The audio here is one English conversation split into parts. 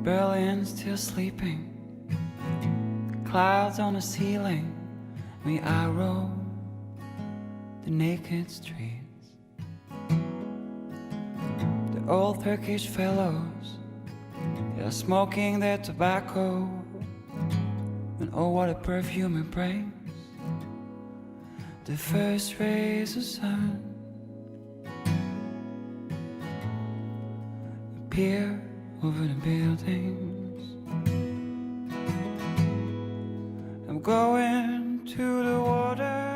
Berlin still sleeping, clouds on the ceiling. We arrow the naked streets. The old Turkish fellows, they are smoking their tobacco, and oh, what a perfume it brings. The first rays of sun appear over the buildings. I'm going to the water.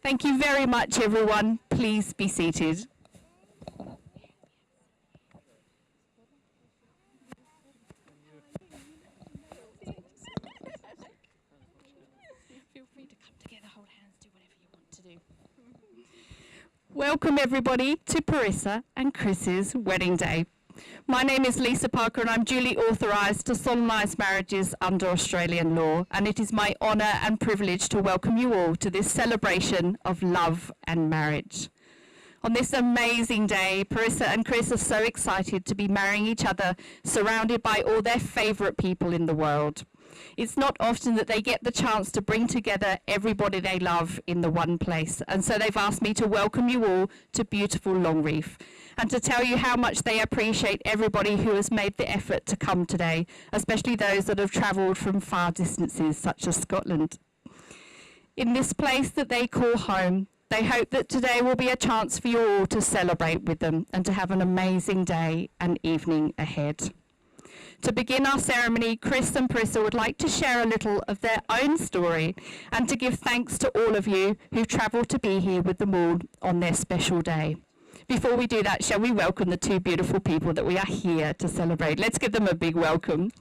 Thank you very much, everyone. Please be seated. Feel free to come together, hold hands, do whatever you want to do. Welcome, everybody, to Parisa and Chris's wedding day. My name is Lisa Parker and I'm duly authorised to solemnise marriages under Australian law, and it is my honour and privilege to welcome you all to this celebration of love and marriage. On this amazing day, Parisa and Chris are so excited to be marrying each other, surrounded by all their favourite people in the world. It's not often that they get the chance to bring together everybody they love in the one place, and so they've asked me to welcome you all to beautiful Long Reef, and to tell you how much they appreciate everybody who has made the effort to come today, especially those that have travelled from far distances such as Scotland. In this place that they call home, they hope that today will be a chance for you all to celebrate with them and to have an amazing day and evening ahead. To begin our ceremony, Chris and Parisa would like to share a little of their own story and to give thanks to all of you who travelled to be here with them all on their special day. Before we do that, shall we welcome the two beautiful people that we are here to celebrate? Let's give them a big welcome.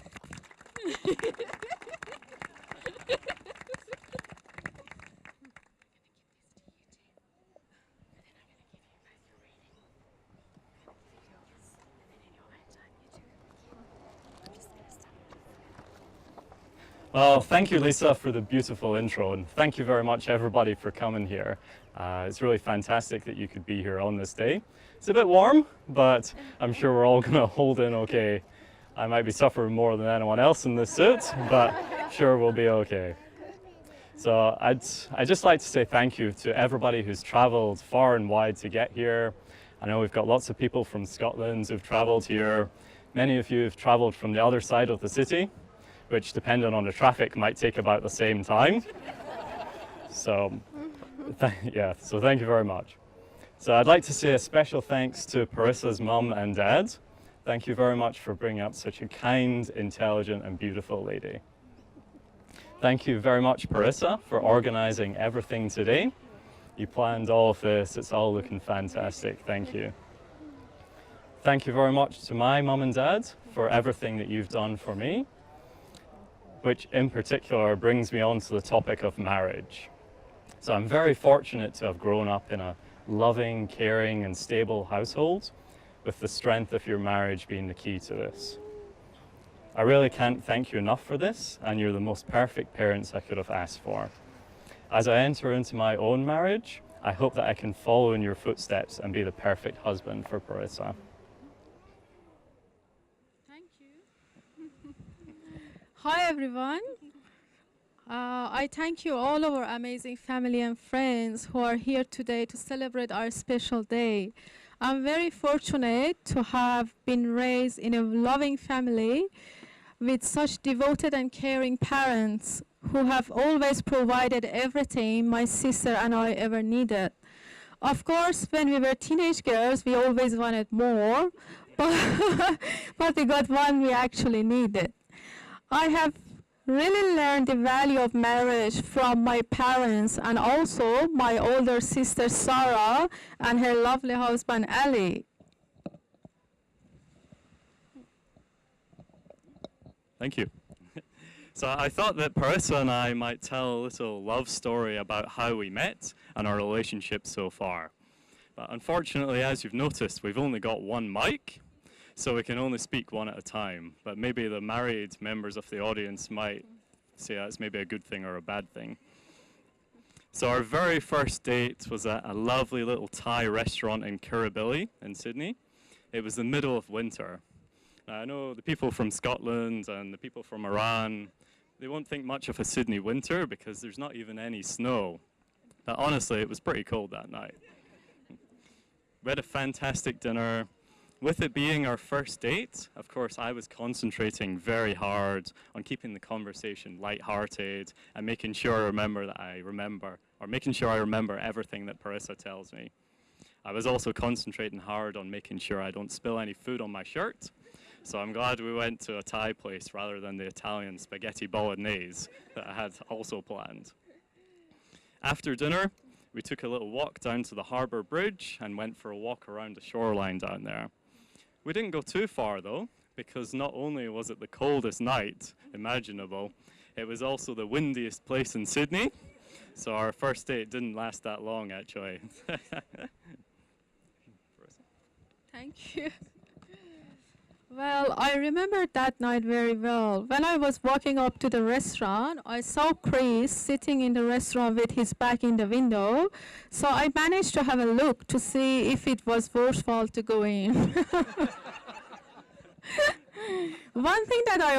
Well, thank you, Lisa, for the beautiful intro, and thank you very much, everybody, for coming here. It's really fantastic that you could be here on this day. It's a bit warm, but I'm sure we're all going to hold in okay. I might be suffering more than anyone else in this suit, but sure we'll be okay. So I'd just like to say thank you to everybody who's travelled far and wide to get here. I know we've got lots of people from Scotland who've travelled here. Many of you have travelled from the other side of the city, which, depending on the traffic, might take about the same time. So, so thank you very much. So I'd like to say a special thanks to Parisa's mum and dad. Thank you very much for bringing up such a kind, intelligent, and beautiful lady. Thank you very much, Parisa, for organising everything today. You planned all of this. It's all looking fantastic. Thank you. Thank you very much to my mum and dad for everything that you've done for me, which in particular brings me on to the topic of marriage. So I'm very fortunate to have grown up in a loving, caring, and stable household, with the strength of your marriage being the key to this. I really can't thank you enough for this, and you're the most perfect parents I could have asked for. As I enter into my own marriage, I hope that I can follow in your footsteps and be the perfect husband for Parisa. Hi everyone. I thank you all our amazing family and friends who are here today to celebrate our special day. I'm very fortunate to have been raised in a loving family with such devoted and caring parents who have always provided everything my sister and I ever needed. Of course, when we were teenage girls, we always wanted more, but we got one we actually needed. I have really learned the value of marriage from my parents and also my older sister Sarah and her lovely husband Ali. Thank you. So I thought that Parisa and I might tell a little love story about how we met and our relationship so far. But unfortunately, as you've noticed, we've only got one mic, so we can only speak one at a time. But maybe the married members of the audience might say that's maybe a good thing or a bad thing. So our very first date was at a lovely little Thai restaurant in Kirribilli in Sydney. It was the middle of winter. Now, I know the people from Scotland and the people from Iran, they won't think much of a Sydney winter because there's not even any snow. But honestly, it was pretty cold that night. We had a fantastic dinner. With it being our first date, of course, I was concentrating very hard on keeping the conversation lighthearted and making sure I remember everything that Parisa tells me. I was also concentrating hard on making sure I don't spill any food on my shirt. So I'm glad we went to a Thai place rather than the Italian spaghetti bolognese that I had also planned. After dinner, we took a little walk down to the harbour bridge and went for a walk around the shoreline down there. We didn't go too far though, because not only was it the coldest night imaginable, it was also the windiest place in Sydney. So our first date didn't last that long actually. Thank you. Well, I remember that night very well. When I was walking up to the restaurant, I saw Chris sitting in the restaurant with his back in the window. So I managed to have a look to see if it was worthwhile to go in. One thing that I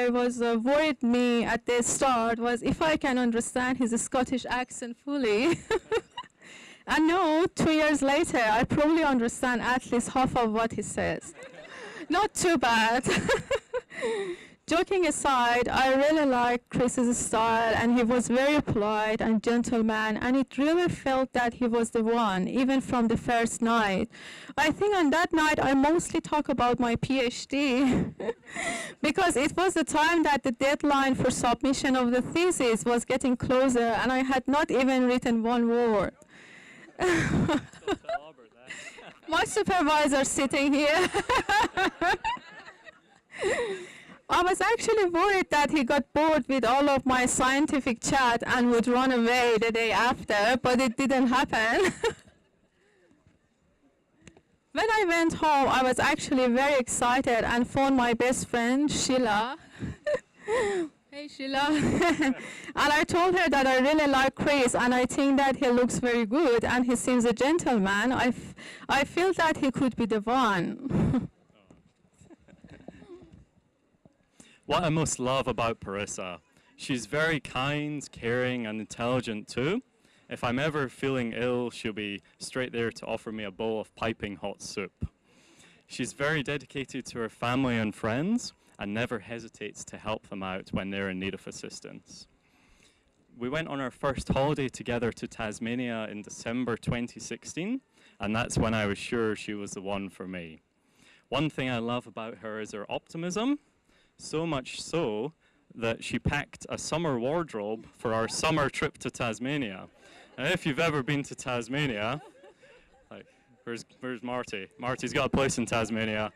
was worried me at the start was if I can understand his Scottish accent fully. And no, 2 years later, I probably understand at least half of what he says. Not too bad. Joking aside, I really like Chris's style, and he was very polite and gentleman, and it really felt that he was the one, even from the first night. I think on that night, I mostly talk about my PhD, because it was the time that the deadline for submission of the thesis was getting closer, and I had not even written one word. My supervisor sitting here. I was actually worried that he got bored with all of my scientific chat and would run away the day after, but it didn't happen. When I went home, I was actually very excited and phoned my best friend, Sheila. Hey, Sheila. And I told her that I really like Chris, and I think that he looks very good, and he seems a gentleman. I feel that he could be the one. What I most love about Parisa, she's very kind, caring, and intelligent too. If I'm ever feeling ill, she'll be straight there to offer me a bowl of piping hot soup. She's very dedicated to her family and friends, and never hesitates to help them out when they're in need of assistance. We went on our first holiday together to Tasmania in December 2016, and that's when I was sure she was the one for me. One thing I love about her is her optimism, so much so that she packed a summer wardrobe for our summer trip to Tasmania. And if you've ever been to Tasmania, like, where's Marty? Marty's got a place in Tasmania.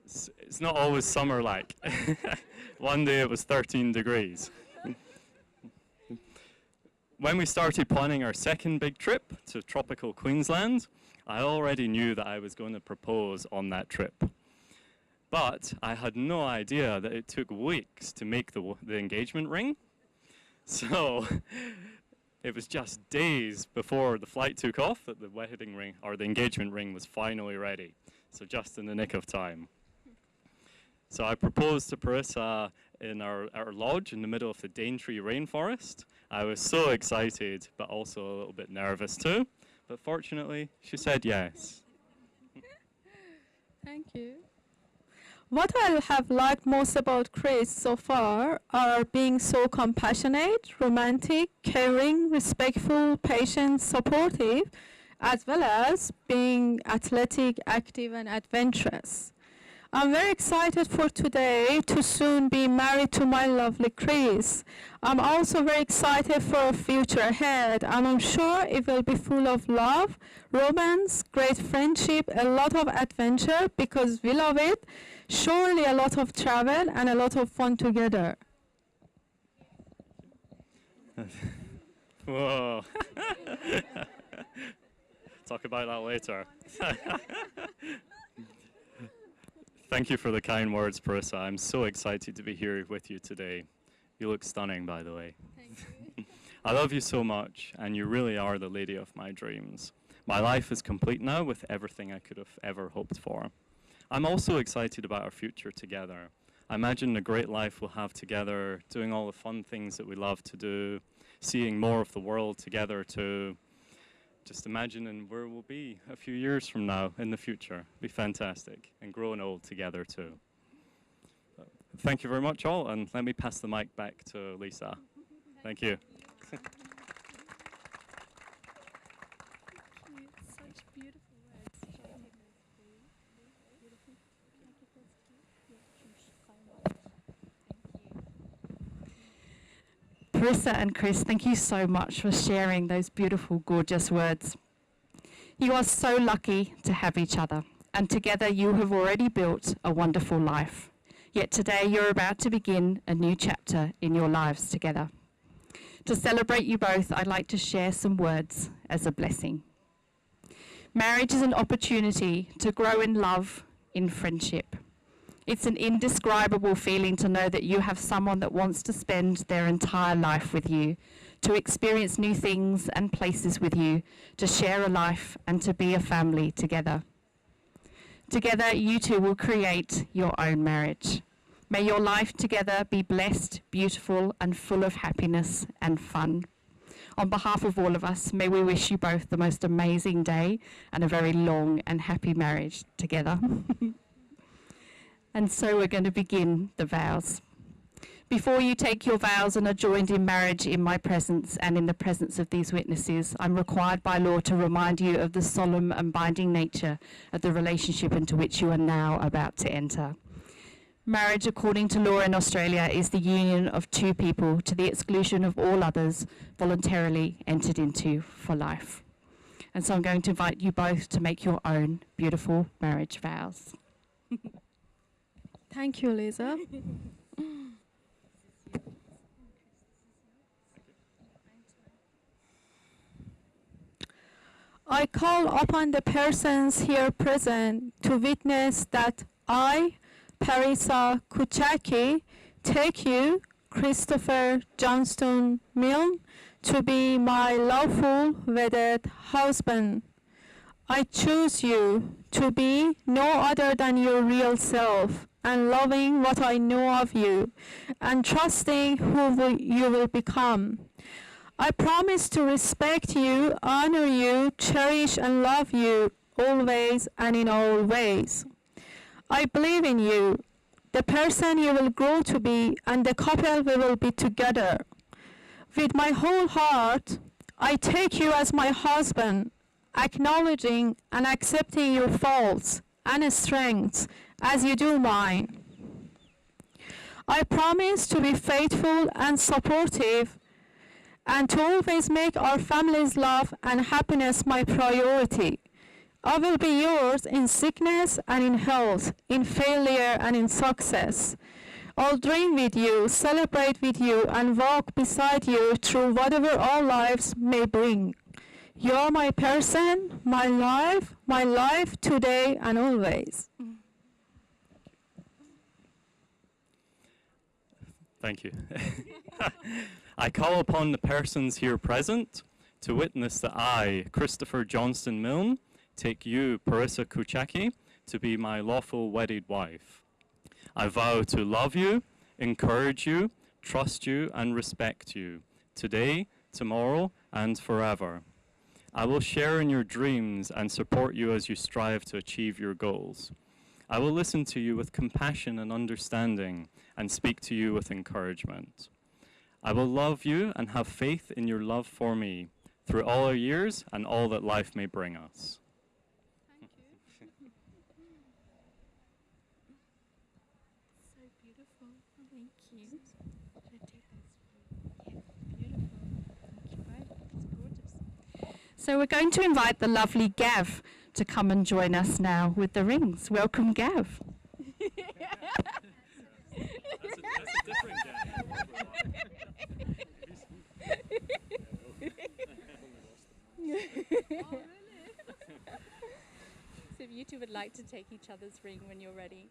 It's not always summer-like. One day it was 13 degrees. When we started planning our second big trip to tropical Queensland, I already knew that I was going to propose on that trip. But I had no idea that it took weeks to make the engagement ring. So it was just days before the flight took off that the wedding ring, or the engagement ring, was finally ready. So just in the nick of time. So I proposed to Parisa in our lodge in the middle of the Daintree rainforest. I was so excited, but also a little bit nervous too. But fortunately, she said yes. Thank you. What I have liked most about Chris so far are being so compassionate, romantic, caring, respectful, patient, supportive, as well as being athletic, active, and adventurous. I'm very excited for today to soon be married to my lovely Chris. I'm also very excited for our future ahead, and I'm sure it will be full of love, romance, great friendship, a lot of adventure because we love it, surely a lot of travel and a lot of fun together. Whoa. Talk about that later. Thank you for the kind words, Parisa. I'm so excited to be here with you today. You look stunning, by the way. Thank you. I love you so much, and you really are the lady of my dreams. My life is complete now with everything I could have ever hoped for. I'm also excited about our future together. I imagine the great life we'll have together, doing all the fun things that we love to do, seeing more of the world together too. Just imagining where we'll be a few years from now in the future. Be fantastic, and growing old together too. Thank you very much all, and let me pass the mic back to Lisa. Thank you. Such beautiful words. Parisa and Chris, thank you so much for sharing those beautiful, gorgeous words. You are so lucky to have each other, and together you have already built a wonderful life. Yet today you're about to begin a new chapter in your lives together. To celebrate you both, I'd like to share some words as a blessing. Marriage is an opportunity to grow in love, in friendship. It's an indescribable feeling to know that you have someone that wants to spend their entire life with you, to experience new things and places with you, to share a life and to be a family together. Together, you two will create your own marriage. May your life together be blessed, beautiful, and full of happiness and fun. On behalf of all of us, may we wish you both the most amazing day and a very long and happy marriage together. And so we're going to begin the vows. Before you take your vows and are joined in marriage in my presence and in the presence of these witnesses, I'm required by law to remind you of the solemn and binding nature of the relationship into which you are now about to enter. Marriage, according to law in Australia, is the union of two people to the exclusion of all others voluntarily entered into for life. And so I'm going to invite you both to make your own beautiful marriage vows. Thank you, Lisa. I call upon the persons here present to witness that I, Parisa Kuchaki, take you, Christopher Johnston Milne, to be my lawful wedded husband. I choose you to be no other than your real self, and loving what I know of you, and trusting who you will become. I promise to respect you, honor you, cherish and love you, always and in all ways. I believe in you, the person you will grow to be, and the couple we will be together. With my whole heart, I take you as my husband, acknowledging and accepting your faults and strengths as you do mine. I promise to be faithful and supportive, and to always make our family's love and happiness my priority. I will be yours in sickness and in health, in failure and in success. I'll dream with you, celebrate with you, and walk beside you through whatever our lives may bring. You're my person, my life today and always. Thank you. I call upon the persons here present to witness that I, Christopher Johnston Milne, take you, Parisa Kuchaki, to be my lawful wedded wife. I vow to love you, encourage you, trust you, and respect you, today, tomorrow, and forever. I will share in your dreams and support you as you strive to achieve your goals. I will listen to you with compassion and understanding and speak to you with encouragement. I will love you and have faith in your love for me through all our years and all that life may bring us. Thank you. So beautiful. Thank you. Should I take this? Yeah, beautiful. Thank you both. It's gorgeous. So we're going to invite the lovely Gav to come and join us now with the rings. Welcome, Gav. That's a different So if you two would like to take each other's ring when you're ready.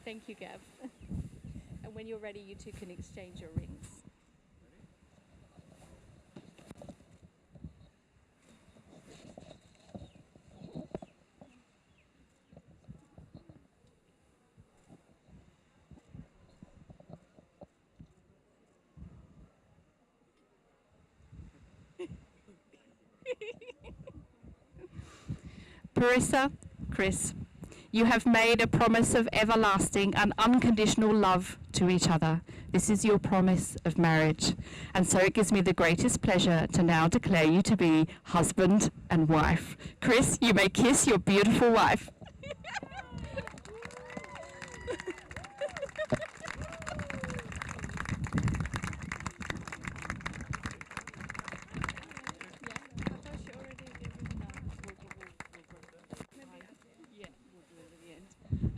Thank you, Gav. And when you're ready, you two can exchange your rings. Parisa, Chris, you have made a promise of everlasting and unconditional love to each other. This is your promise of marriage. And so it gives me the greatest pleasure to now declare you to be husband and wife. Chris, you may kiss your beautiful wife.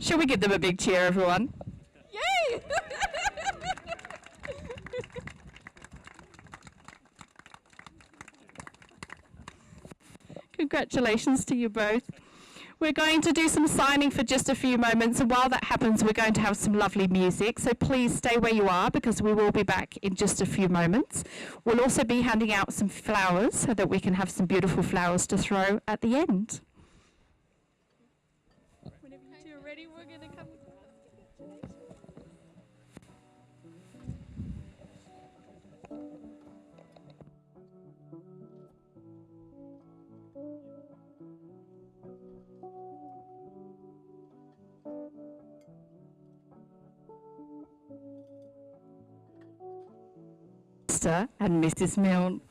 Shall we give them a big cheer, everyone? Yay! Congratulations to you both. We're going to do some signing for just a few moments, and while that happens, we're going to have some lovely music. So please stay where you are because we will be back in just a few moments. We'll also be handing out some flowers so that we can have some beautiful flowers to throw at the end. Whenever you're ready, we're gonna come. Mr. and Mrs. Milne.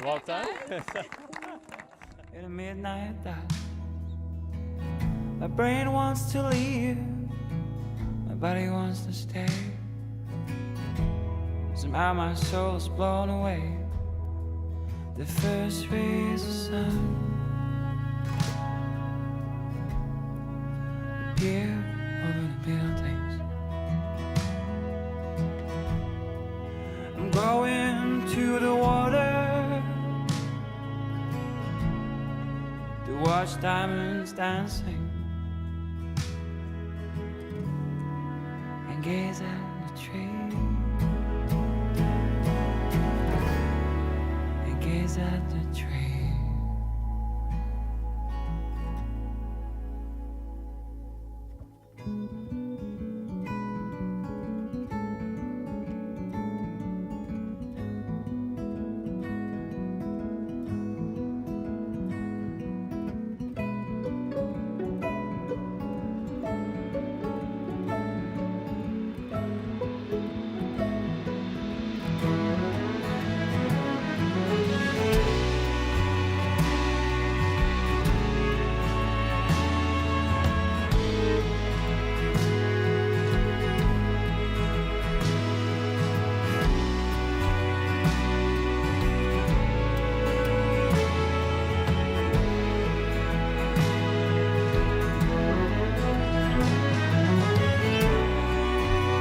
Well done. In the midnight dust, my brain wants to leave, my body wants to stay. Somehow my soul is blown away. The first rays of sun appear over the buildings. I'm going to the water to watch diamonds dancing and gaze at the tree and gaze at the tree.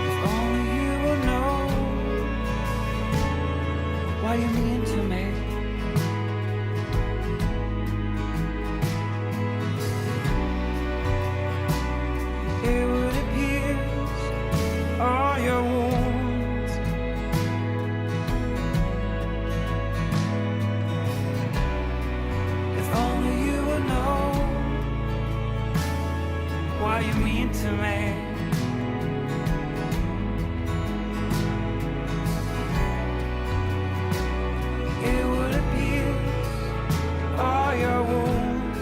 If only you will know why you mean to me. It would appease all your wounds. If only you would know why you mean to me. It would appease all your wounds.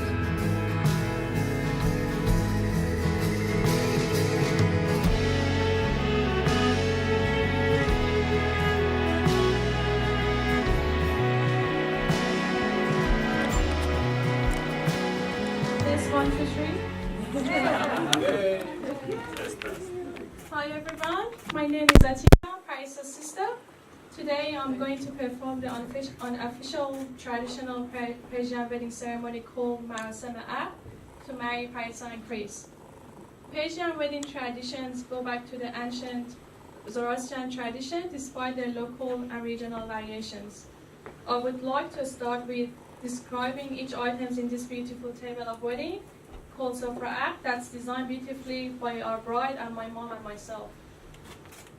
This 1, 2, 3. Hi everyone, my name is Atina, Parisa's sister. Today I'm going to perform the unofficial traditional Persian wedding ceremony called Marasam Aqd to marry Parisa and Chris. Persian wedding traditions go back to the ancient Zoroastrian tradition despite their local and regional variations. I would like to start with describing each item in this beautiful table of wedding called Sofra Aqd that's designed beautifully by our bride and my mom and myself.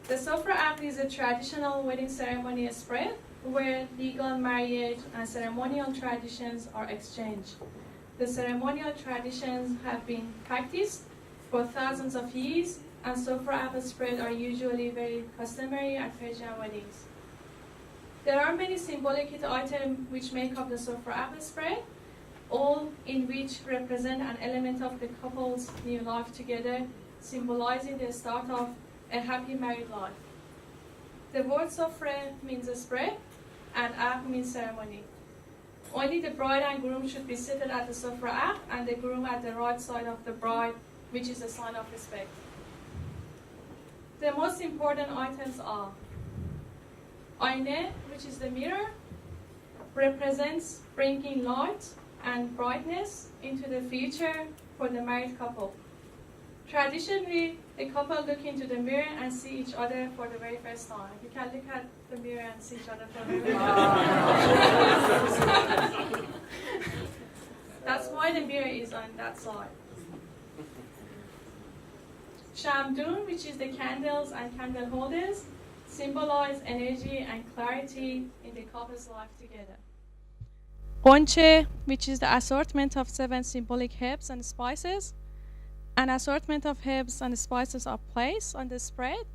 The Sofra Aqd is a traditional wedding ceremony spread where legal marriage and ceremonial traditions are exchanged. The ceremonial traditions have been practiced for thousands of years, and Sofra Aqd spread are usually very customary at Persian weddings. There are many symbolic items which make up the Sofra Aqd spread, all in which represent an element of the couple's new life together, symbolizing the start of a happy married life. The word Sofra means a spread, and Aqd means ceremony. Only the bride and groom should be seated at the Sofra Aqd, and the groom at the right side of the bride, which is a sign of respect. The most important items are Ayne, which is the mirror, represents bringing light and brightness into the future for the married couple. Traditionally, the couple look into the mirror and see each other for the very first time. You can look at the mirror and see each other for the very first time. That's why the mirror is on that side. Shamdun, which is the candles and candle holders, symbolize energy and clarity in the couple's life together. Onche, which is the assortment of 7 symbolic herbs and spices. An assortment of herbs and spices are placed on the spread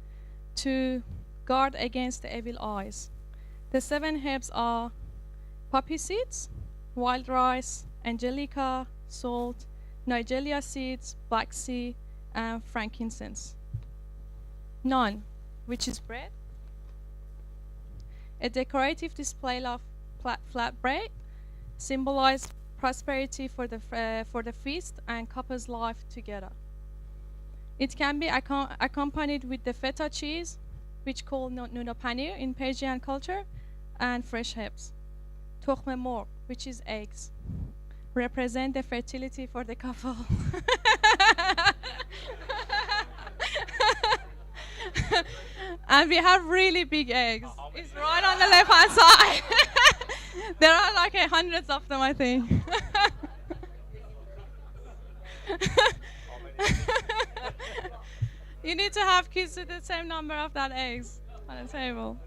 to guard against the evil eyes. The 7 herbs are poppy seeds, wild rice, angelica, salt, nigella seeds, black sea, and frankincense. Naan, which is bread. A decorative display of flat bread symbolizes prosperity for the feast and couple's life together. It can be accompanied with the feta cheese, which called nuno paneer in Persian culture, and fresh herbs. Tokhme morg, which is eggs, represent the fertility for the couple. And we have really big eggs. It's right on the left-hand side. There are like hundreds of them, I think. You need to have kids with the same number of that eggs on the table.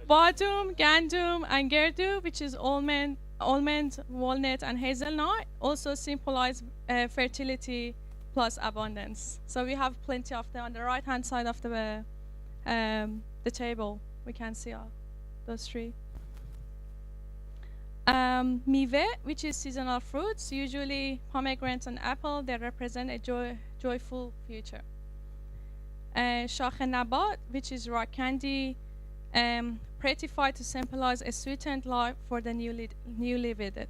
Badum, gandum, and gerdu, which is almond, walnut, and hazelnut, also symbolize fertility plus abundance. So we have plenty of them on the right-hand side of the table. We can see those 3. Mive, which is seasonal fruits, usually pomegranate and apple, they represent a joyful future. Shakh nabat, which is rock candy, prettified to symbolize a sweetened life for the newly wedded.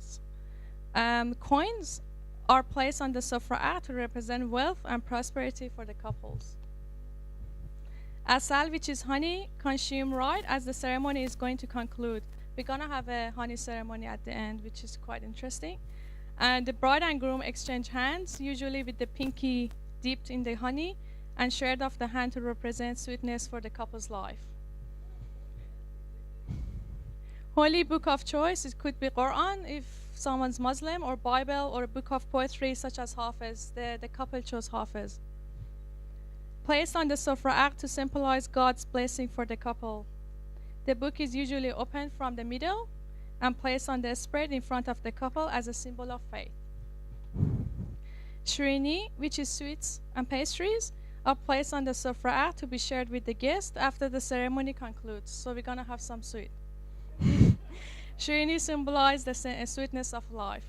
Coins are placed on the sofra to represent wealth and prosperity for the couples. Asal, which is honey, consumed right as the ceremony is going to conclude. We're going to have a honey ceremony at the end, which is quite interesting. And the bride and groom exchange hands, usually with the pinky dipped in the honey and shared off the hand to represent sweetness for the couple's life. Holy book of choice, it could be Quran if someone's Muslim, or Bible, or a book of poetry such as Hafiz. The couple chose Hafiz. Placed on the sofra to symbolize God's blessing for the couple. The book is usually opened from the middle and placed on the spread in front of the couple as a symbol of faith. Shrini, which is sweets and pastries, are placed on the sofra to be shared with the guest after the ceremony concludes. So we're going to have some sweet. Shirini symbolizes the sweetness of life.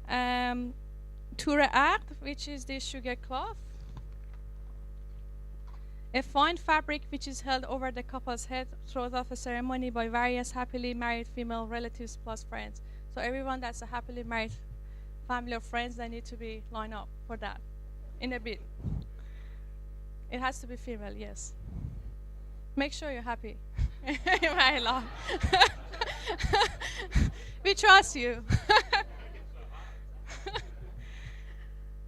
Ture Aqd, which is the sugar cloth. A fine fabric which is held over the couple's head throughout the ceremony by various happily married female relatives plus friends. So everyone that's a happily married family or friends, they need to be lined up for that in a bit. It has to be female, yes. Make sure you're happy. You're married long. We trust you.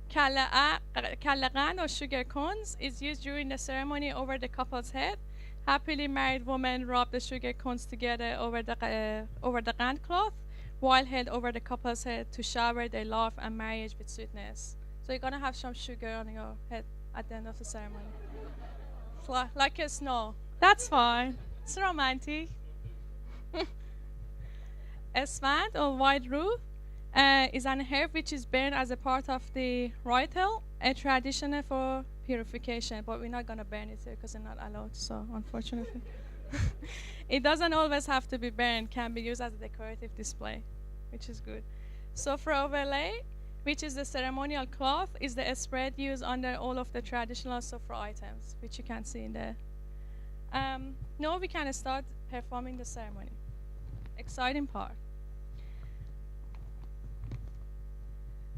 Kalagan or sugar cones is used during the ceremony over the couple's head. Happily married women rub the sugar cones together over the gand cloth while held over the couple's head to shower their love and marriage with sweetness. So you're going to have some sugar on your head at the end of the ceremony. Like a snow. That's fine. It's romantic. Esfand or white rue is an herb which is burned as a part of the ritual, a tradition for purification. But we're not going to burn it here because it's not allowed, so unfortunately. It doesn't always have to be burned, can be used as a decorative display, which is good. Sofra overlay, which is the ceremonial cloth, is the spread used under all of the traditional sofra items, which you can see in there. Now we can start performing the ceremony. Exciting part.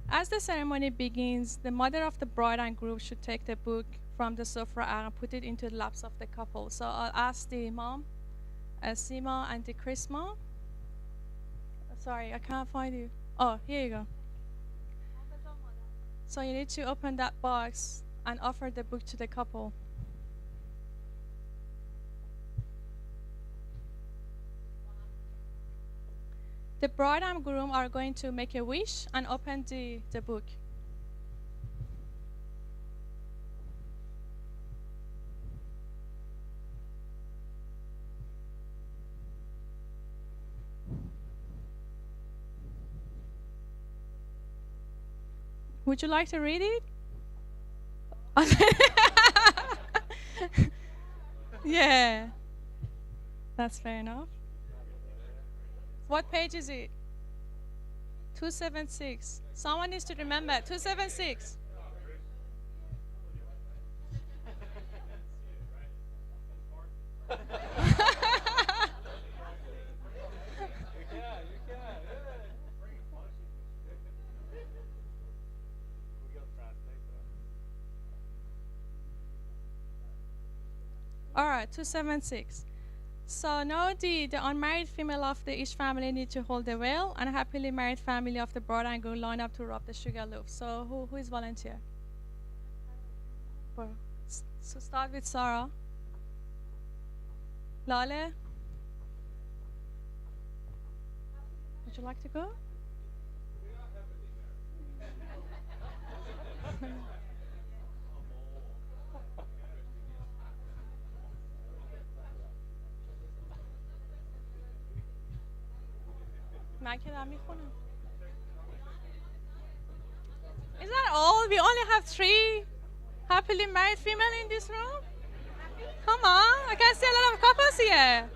As the ceremony begins, the mother of the bride and groom should take the book from the sofra and put it into the laps of the couple. So I'll ask the mom, Sima, and the Chrisma. Sorry, I can't find you. Oh, here you go. So you need to open that box and offer the book to the couple. The bride and groom are going to make a wish and open the book. Would you like to read it? Yeah, that's fair enough. What page is it? 276. Someone needs to remember. 276. All right, 276. So now the unmarried female of each family need to hold the veil, and happily married family of the bride and groom line up to rub the sugar loaf. So who is volunteer? So start with Sarah. Lale? Would you like to go? Is that all? We only have 3 happily married female in this room? Come on, I can see a lot of couples here.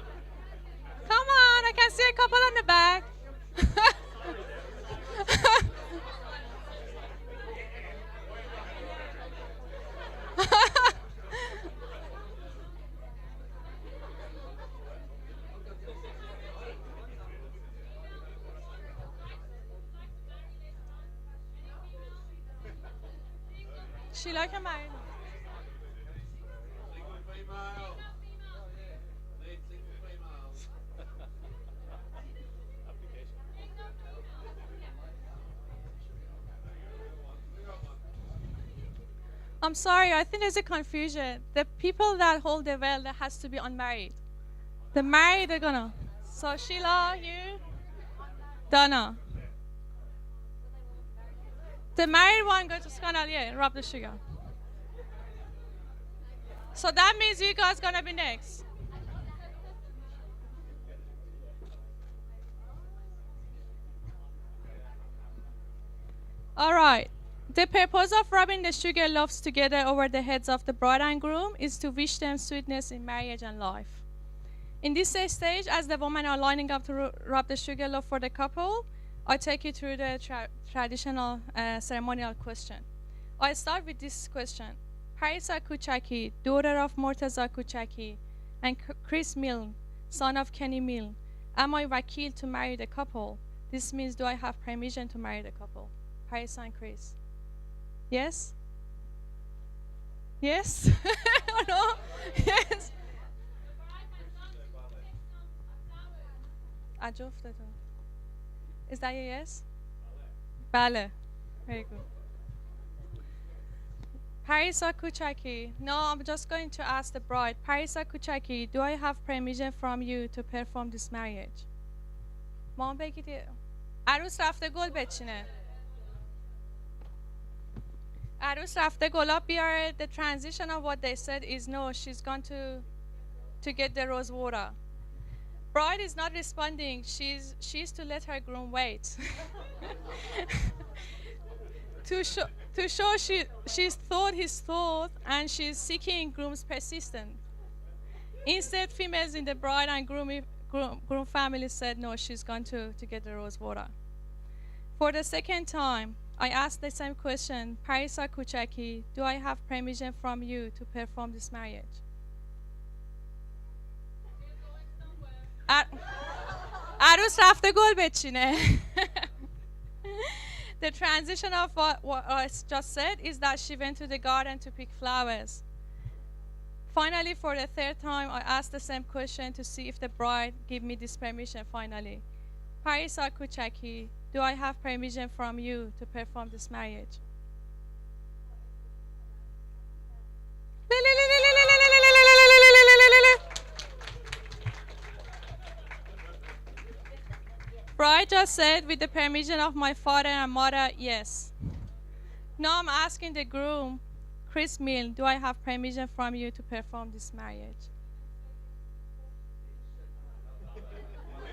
Come on, I can see a couple in the back. Sheila can marry. I'm sorry, I think there's a confusion. The people that hold the veil, that has to be unmarried. The married are gonna. So Sheila, you, Donna. The married one go to Scandal, yeah, rub the sugar. So that means you guys gonna be next. All right. The purpose of rubbing the sugar loaves together over the heads of the bride and groom is to wish them sweetness in marriage and life. In this stage, as the women are lining up to rub the sugar loaf for the couple, I take you through the traditional ceremonial question. I start with this question. Parisa Kuchaki, daughter of Mortaza Kuchaki, and Chris Milne, son of Kenny Milne, am I wakil to marry the couple? This means, do I have permission to marry the couple? Parisa and Chris. Yes? Yes? Or no? Yes? Is that a yes? Bale. Very good. Parisa Kuchaki. No, I'm just going to ask the bride. Parisa Kuchaki, do I have permission from you to perform this marriage? Mom بگید عروس رفته گل بچینه. عروس رفته گلاب بیاره. The transition of what they said is no, she's gone to get the rose water. Bride is not responding. She's to let her groom wait. to show she's thought his thought, and she's seeking groom's persistence. Instead, females in the bride and groom family said no, she's gone to get the rose water. For the second time, I asked the same question. Parisa Kuchaki, do I have permission from you to perform this marriage? عروس رفته گل بچینه. The transition of what I just said is that she went to the garden to pick flowers. Finally, for the third time, I asked the same question to see if the bride give me this permission finally. Parisa Kuchaki, do I have permission from you to perform this marriage? Bride just said, with the permission of my father and mother, yes. Now I'm asking the groom, Chris Mill, do I have permission from you to perform this marriage?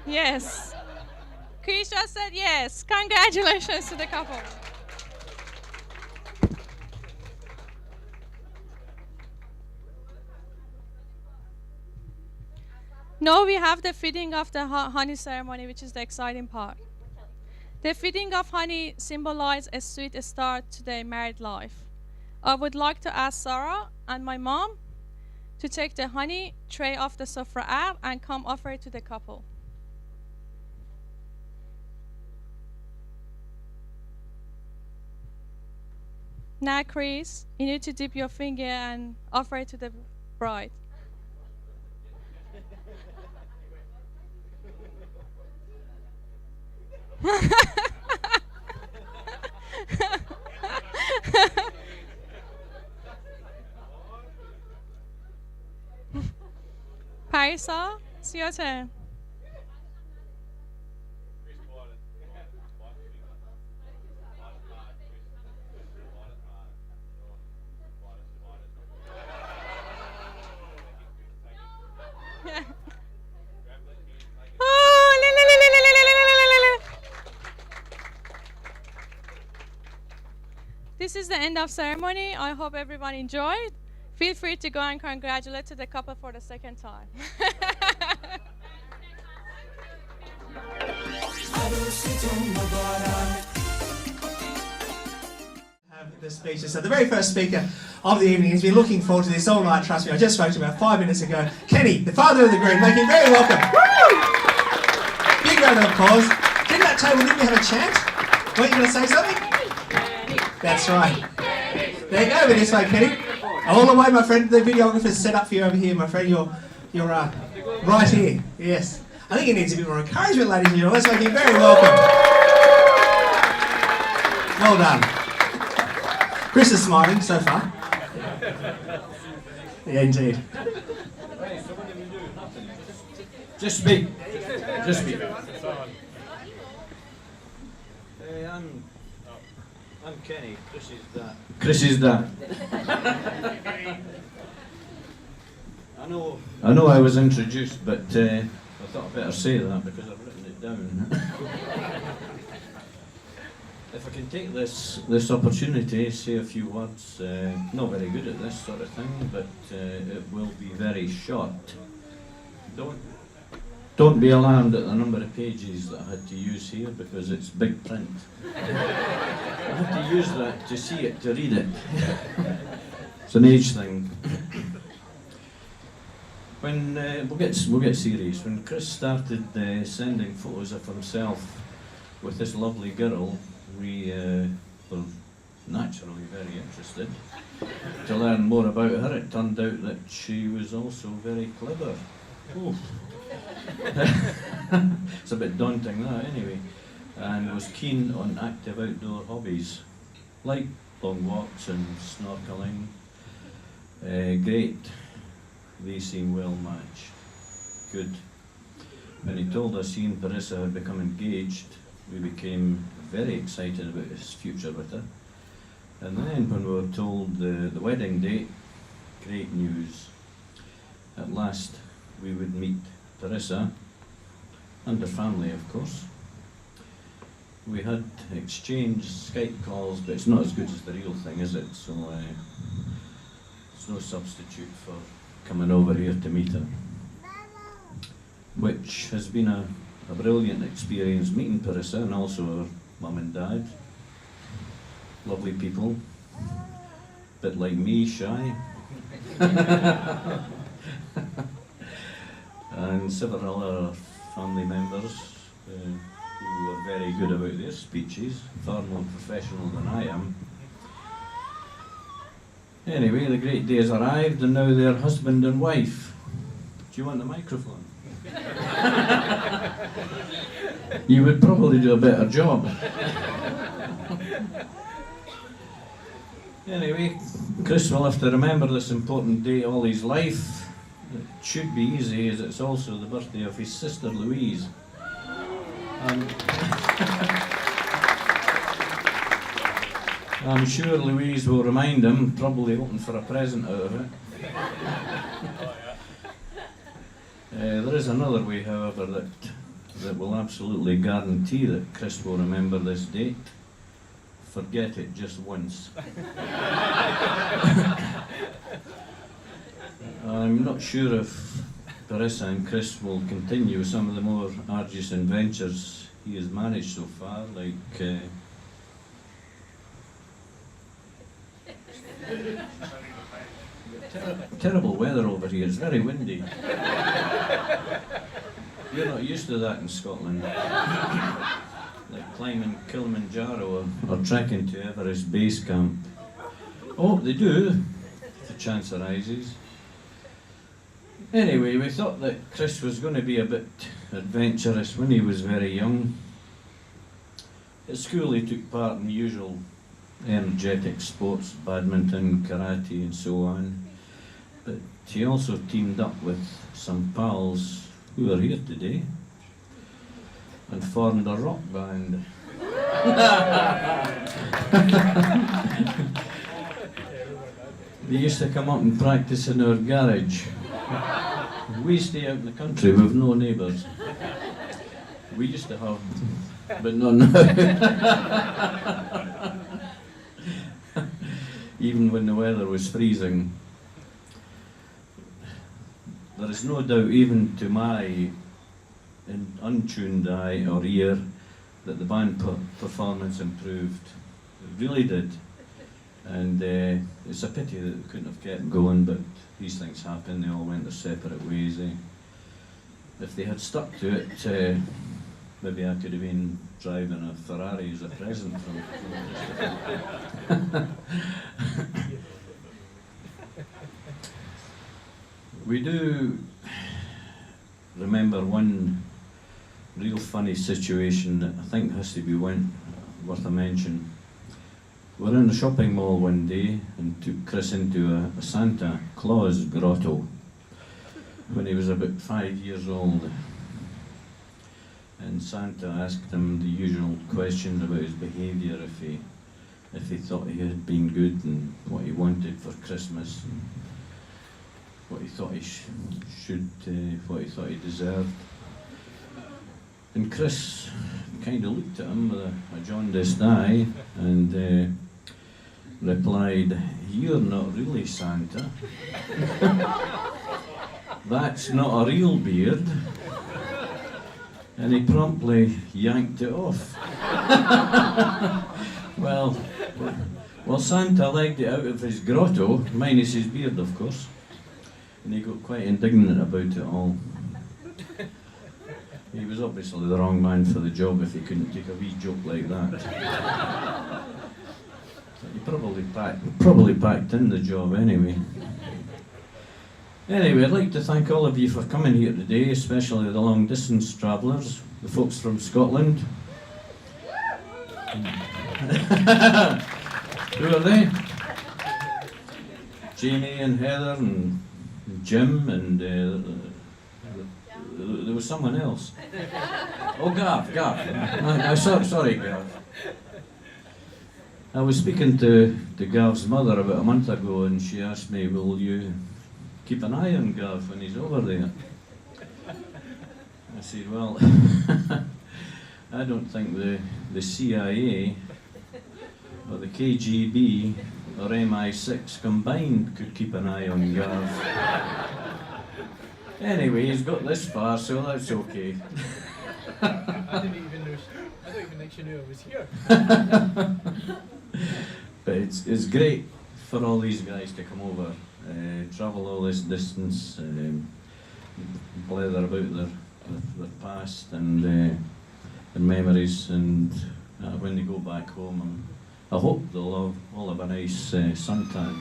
Yes. Chris just said yes. Congratulations to the couple. Now we have the feeding of the honey ceremony, which is the exciting part. The feeding of honey symbolizes a sweet start to their married life. I would like to ask Sarah and my mom to take the honey tray off the sofra app and come offer it to the couple. Now, Chris, you need to dip your finger and offer it to the bride. Parisa, it's your turn. This is the end of ceremony. I hope everyone enjoyed. Feel free to go and congratulate the couple for the second time. Have the speeches. So the very first speaker of the evening has been looking forward to this all night, trust me. I just spoke to him about 5 minutes ago. Kenny, the father of the groom, make him very welcome. Woo! Big round of applause. Didn't that table, didn't we have a chant? Weren't you going to say something? That's right. There you go, over this way, Kenny. All the way, my friend. The videographer's set up for you over here, my friend. You're right here. Yes. I think he needs a bit more encouragement, ladies and gentlemen. Let's make him very welcome. Well done. Chris is smiling so far. Yeah, indeed. Just speak. Just speak. I'm Kenny. Chris is that. I know I was introduced, but I thought I'd better say that because I've written it down. If I can take this opportunity, say a few words. Not very good at this sort of thing, but it will be very short. Don't be alarmed at the number of pages that I had to use here because it's big print. I had to use that to see it, to read it. It's an age thing. When we'll get serious. When Chris started sending photos of himself with this lovely girl, we were naturally very interested to learn more about her. It turned out that she was also very clever. Ooh. It's a bit daunting that anyway, and was keen on active outdoor hobbies like long walks and snorkeling. Great, they seem well matched. Good. When he told us he and Parisa had become engaged, we became very excited about his future with her. And then when we were told the wedding date, great news. At last we would meet Parisa and her family, of course. We had exchanged Skype calls, but it's not as good as the real thing, is it? So it's no substitute for coming over here to meet her. Which has been a brilliant experience, meeting Parisa and also her mum and dad. Lovely people. Bit like me, shy. And several other family members who were very good about their speeches, far more professional than I am. Anyway, the great day has arrived and now they're husband and wife. Do you want the microphone? You would probably do a better job. Anyway, Chris will have to remember this important day all his life. It should be easy as it's also the birthday of his sister Louise. I'm sure Louise will remind him, probably hoping for a present out of it. There is another way, however, that will absolutely guarantee that Chris will remember this date. Forget it just once. I'm not sure if Parisa and Chris will continue some of the more arduous adventures he has managed so far, like terrible weather over here, it's very windy. You're not used to that in Scotland. Like climbing Kilimanjaro or trekking to Everest Base Camp. Oh, they do, if the chance arises. Anyway, we thought that Chris was going to be a bit adventurous when he was very young. At school he took part in the usual energetic sports, badminton, karate and so on. But he also teamed up with some pals who are here today and formed a rock band. They used to come up and practice in our garage. We stay out in the country with no neighbours. We used to have, but not now. Even when the weather was freezing. There is no doubt, even to my untuned eye or ear, that the band performance improved. It really did. And it's a pity that we couldn't have kept going, but these things happen, they all went their separate ways. If they had stuck to it, maybe I could have been driving a Ferrari as a present from Christopher. We do remember one real funny situation that I think has to be worth a mention. We were in a shopping mall one day and took Chris into a Santa Claus grotto when he was about 5 years old. And Santa asked him the usual questions about his behaviour, if he thought he had been good and what he wanted for Christmas and what he thought he what he thought he deserved. And Chris kind of looked at him with a jaundiced eye and replied, "You're not really Santa. That's not a real beard." And he promptly yanked it off. Well, Santa legged it out of his grotto, minus his beard, of course, and he got quite indignant about it all. He was obviously the wrong man for the job if he couldn't take a wee joke like that. He probably packed in the job anyway. Anyway, I'd like to thank all of you for coming here today, especially the long distance travellers, the folks from Scotland. Who are they? Jamie and Heather and Jim and there was someone else. Oh, Gav. Sorry, Gav. I was speaking to Gav's mother about a month ago and she asked me, will you keep an eye on Gav when he's over there? I said, well, I don't think the CIA or the KGB or MI6 combined could keep an eye on Gav. Anyway, he's got this far, so that's okay. I don't even think she knew I was here. But it's great for all these guys to come over, travel all this distance, blather about their past and their memories, and when they go back home, I hope they'll all have a nice suntan.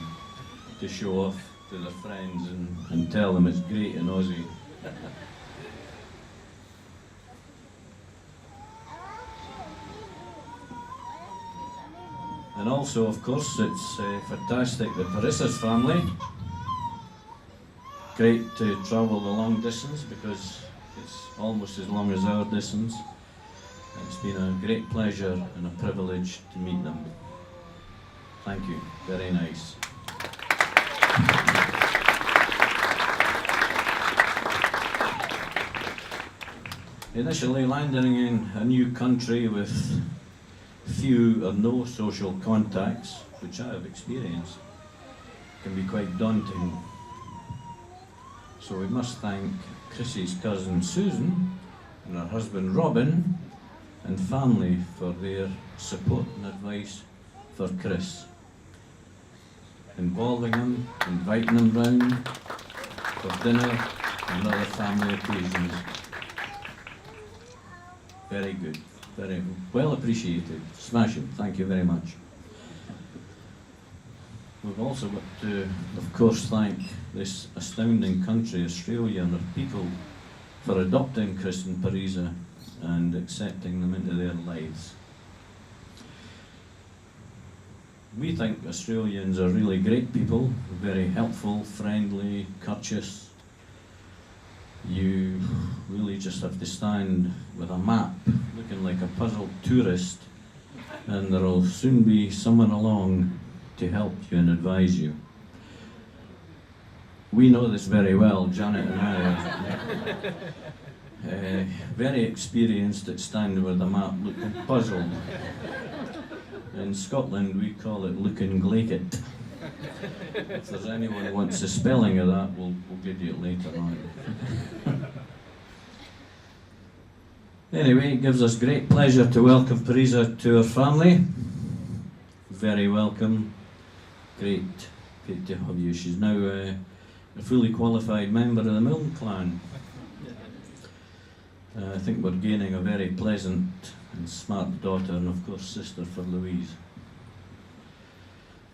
to show off to their friends and tell them it's great in Aussie. And also, of course, it's fantastic, the Parisa's family. Great to travel the long distance because it's almost as long as our distance. It's been a great pleasure and a privilege to meet them. Thank you, very nice. Initially landing in a new country with few or no social contacts, which I have experienced, can be quite daunting. So we must thank Chrissy's cousin Susan and her husband Robin and family for their support and advice for Chris. Involving him, inviting him round for dinner and other family occasions. Very good, very well appreciated. Smashing, thank you very much. We've also got to, of course, thank this astounding country, Australia, and their people for adopting Chris and Parisa and accepting them into their lives. We think Australians are really great people, very helpful, friendly, courteous. You really just have to stand with a map, looking like a puzzled tourist, and there'll soon be someone along to help you and advise you. We know this very well, Janet and I are very experienced at standing with a map looking puzzled. In Scotland we call it looking glaikit. If there's anyone who wants the spelling of that, we'll give you it later on. Anyway, it gives us great pleasure to welcome Parisa to her family. Very welcome. Great to have you. She's now a fully qualified member of the Milne clan. I think we're gaining a very pleasant and smart daughter and of course sister for Louise.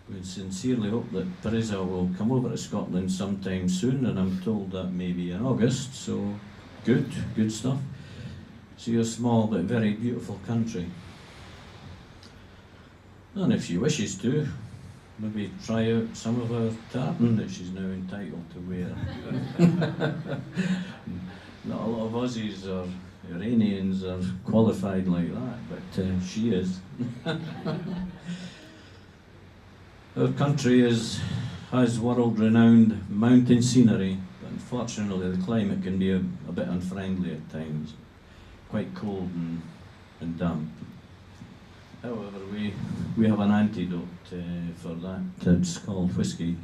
We sincerely hope that Parisa will come over to Scotland sometime soon, and I'm told that may be in August, so good stuff. See a small but very beautiful country. And if she wishes to, maybe try out some of her tartan that she's now entitled to wear. Not a lot of Aussies or Iranians are qualified like that, but she is. Our country has world-renowned mountain scenery, but unfortunately the climate can be a bit unfriendly at times, quite cold and damp. However, we have an antidote for that. It's called whiskey.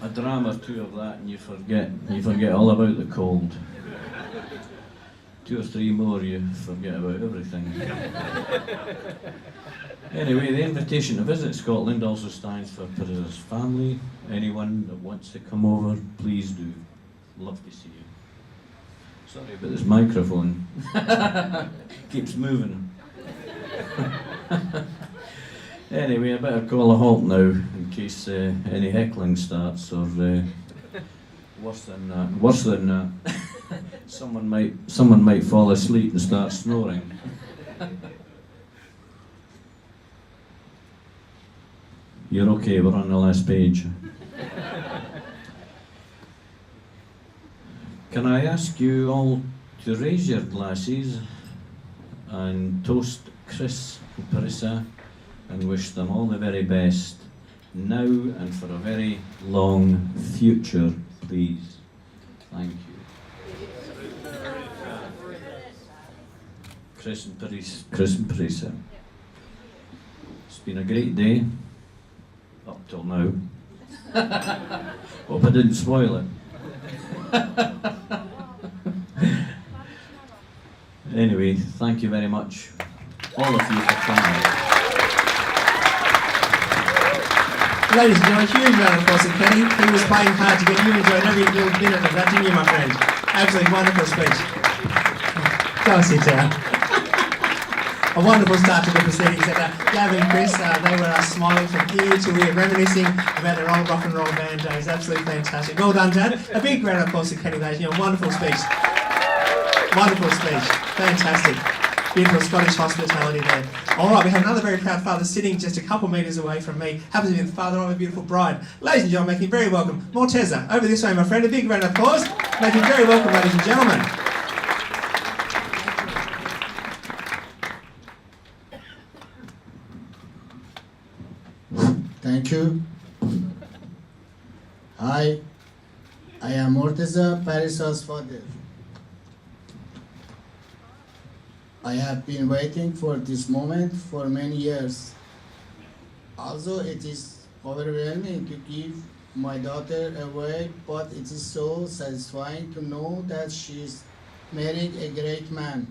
A dram or two of that and you forget all about the cold. 2 or 3 more, you forget about everything. Anyway, the invitation to visit Scotland also stands for Parisa's family. Anyone that wants to come over, please do. Love to see you. Sorry about this microphone. Keeps moving. Anyway, I better call a halt now in case any heckling starts, or worse than that, someone might fall asleep and start snoring. You're okay, we're on the last page. Can I ask you all to raise your glasses and toast Chris and Parisa and wish them all the very best now and for a very long future, please. Thank you. Chris and Parisa. It's been a great day, up till now. Hope I didn't spoil it. Anyway, thank you very much, all of you, for coming. Ladies and gentlemen, huge round of applause to Kenny. He was playing hard to get you enjoyed every little minute of that, didn't you, my friend? Absolutely wonderful speech. Go and sit down. a wonderful start to the proceedings. And Gavin and Chris, they were smiling from ear to ear, reminiscing about their old rock and roll band days. Absolutely fantastic. Well done, Dad. A big round of applause to Kenny, ladies and gentlemen. Wonderful speech. Wonderful speech. Fantastic. Beautiful Scottish hospitality there. All right, we have another very proud father sitting just a couple metres away from me. Happens to be the father of a beautiful bride. Ladies and gentlemen, making very welcome, Morteza. Over this way, my friend. A big round of applause. Making very welcome, ladies and gentlemen. Thank you. Hi, I am Morteza, Parisa's father. I have been waiting for this moment for many years. Although it is overwhelming to give my daughter away, but it is so satisfying to know that she is marrying a great man.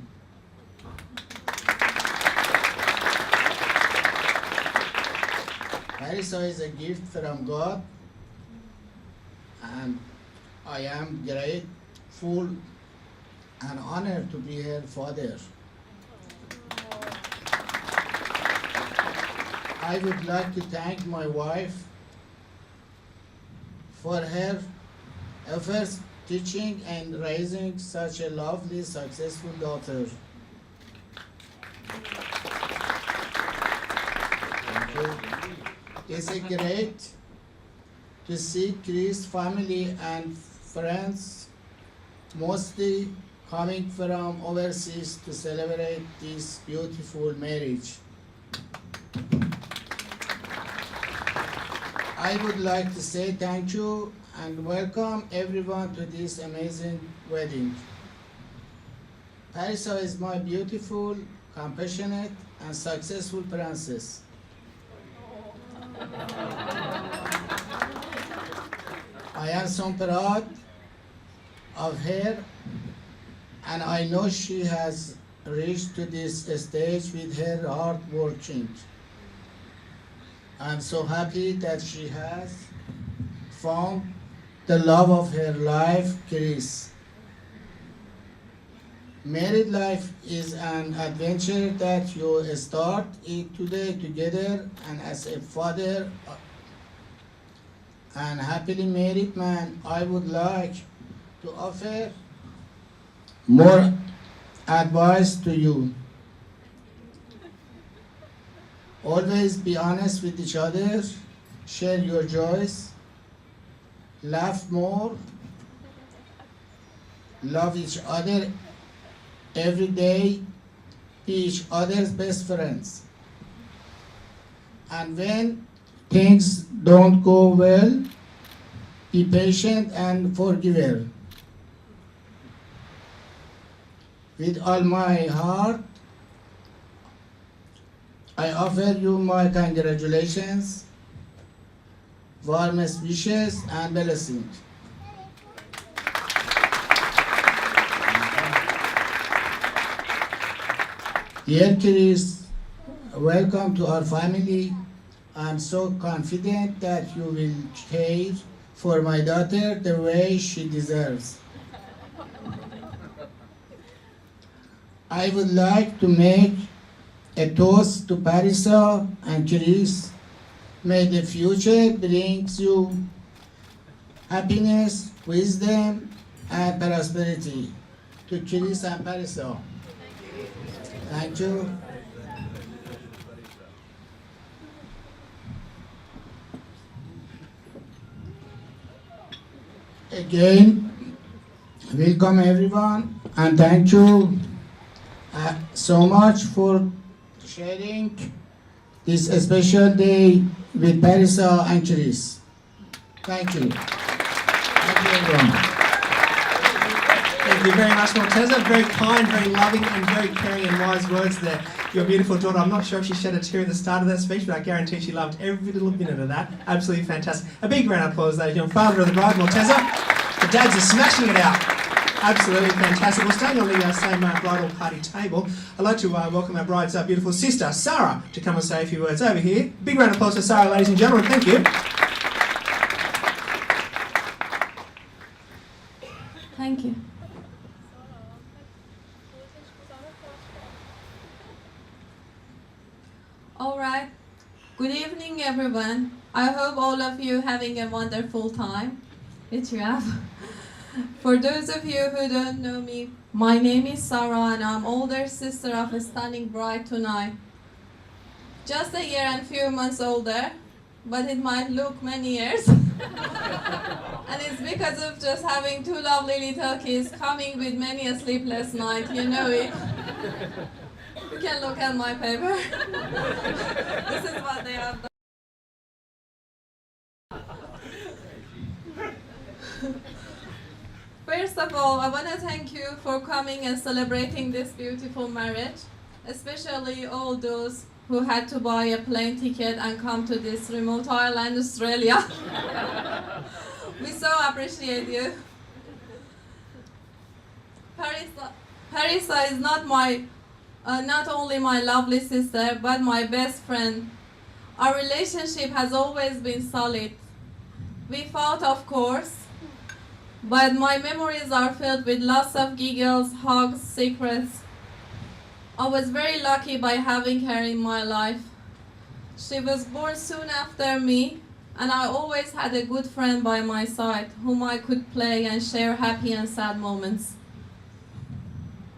Parisa is a gift from God, and I am grateful and honored to be her father. I would like to thank my wife for her efforts teaching and raising such a lovely, successful daughter. Thank you. It's great to see Chris' family and friends, mostly coming from overseas to celebrate this beautiful marriage. I would like to say thank you and welcome everyone to this amazing wedding. Parisa is my beautiful, compassionate, and successful princess. I am so proud of her, and I know she has reached to this stage with her hard working. I'm so happy that she has found the love of her life, Chris. Married life is an adventure that you start it today together, and as a father and happily married man, I would like to offer more advice to you. Always be honest with each other, share your joys, laugh more, love each other every day, be each other's best friends. And when things don't go well, be patient and forgiver. With all my heart, I offer you my congratulations, warmest wishes, and blessings. Dear Chris, welcome to our family. I'm so confident that you will care for my daughter the way she deserves. I would like to make a toast to Parisa and Chris. May the future brings you happiness, wisdom, and prosperity. To Chris and Parisa. Thank you. Again, welcome everyone, and thank you so much for sharing this special day with Parisa and Chris. Thank you. Thank you, everyone. Thank you very much, Morteza. Very kind, very loving, and very caring and wise words there. Your beautiful daughter, I'm not sure if she shed a tear at the start of that speech, but I guarantee she loved every little minute of that. Absolutely fantastic. A big round of applause, ladies and gentlemen. Father of the bride, Morteza. The dads are smashing it out. Absolutely fantastic. We're staying on the same bridal party table. I'd like to welcome our bride's beautiful sister, Sarah, to come and say a few words over here. Big round of applause for Sarah, ladies and gentlemen. Thank you. Thank you. All right. Good evening, everyone. I hope all of you having a wonderful time, which you have. For those of you who don't know me, my name is Sarah and I'm older sister of a stunning bride tonight. Just a year and few months older, but it might look many years. And it's because of just having two lovely little kids coming with many a sleepless night, you know it. You can look at my paper. This is what they have done. First of all, I want to thank you for coming and celebrating this beautiful marriage, especially all those who had to buy a plane ticket and come to this remote island, Australia. We so appreciate you. Parisa is not only my lovely sister, but my best friend. Our relationship has always been solid. We fought, of course, but my memories are filled with lots of giggles, hugs, secrets. I was very lucky by having her in my life. She was born soon after me, and I always had a good friend by my side, whom I could play and share happy and sad moments.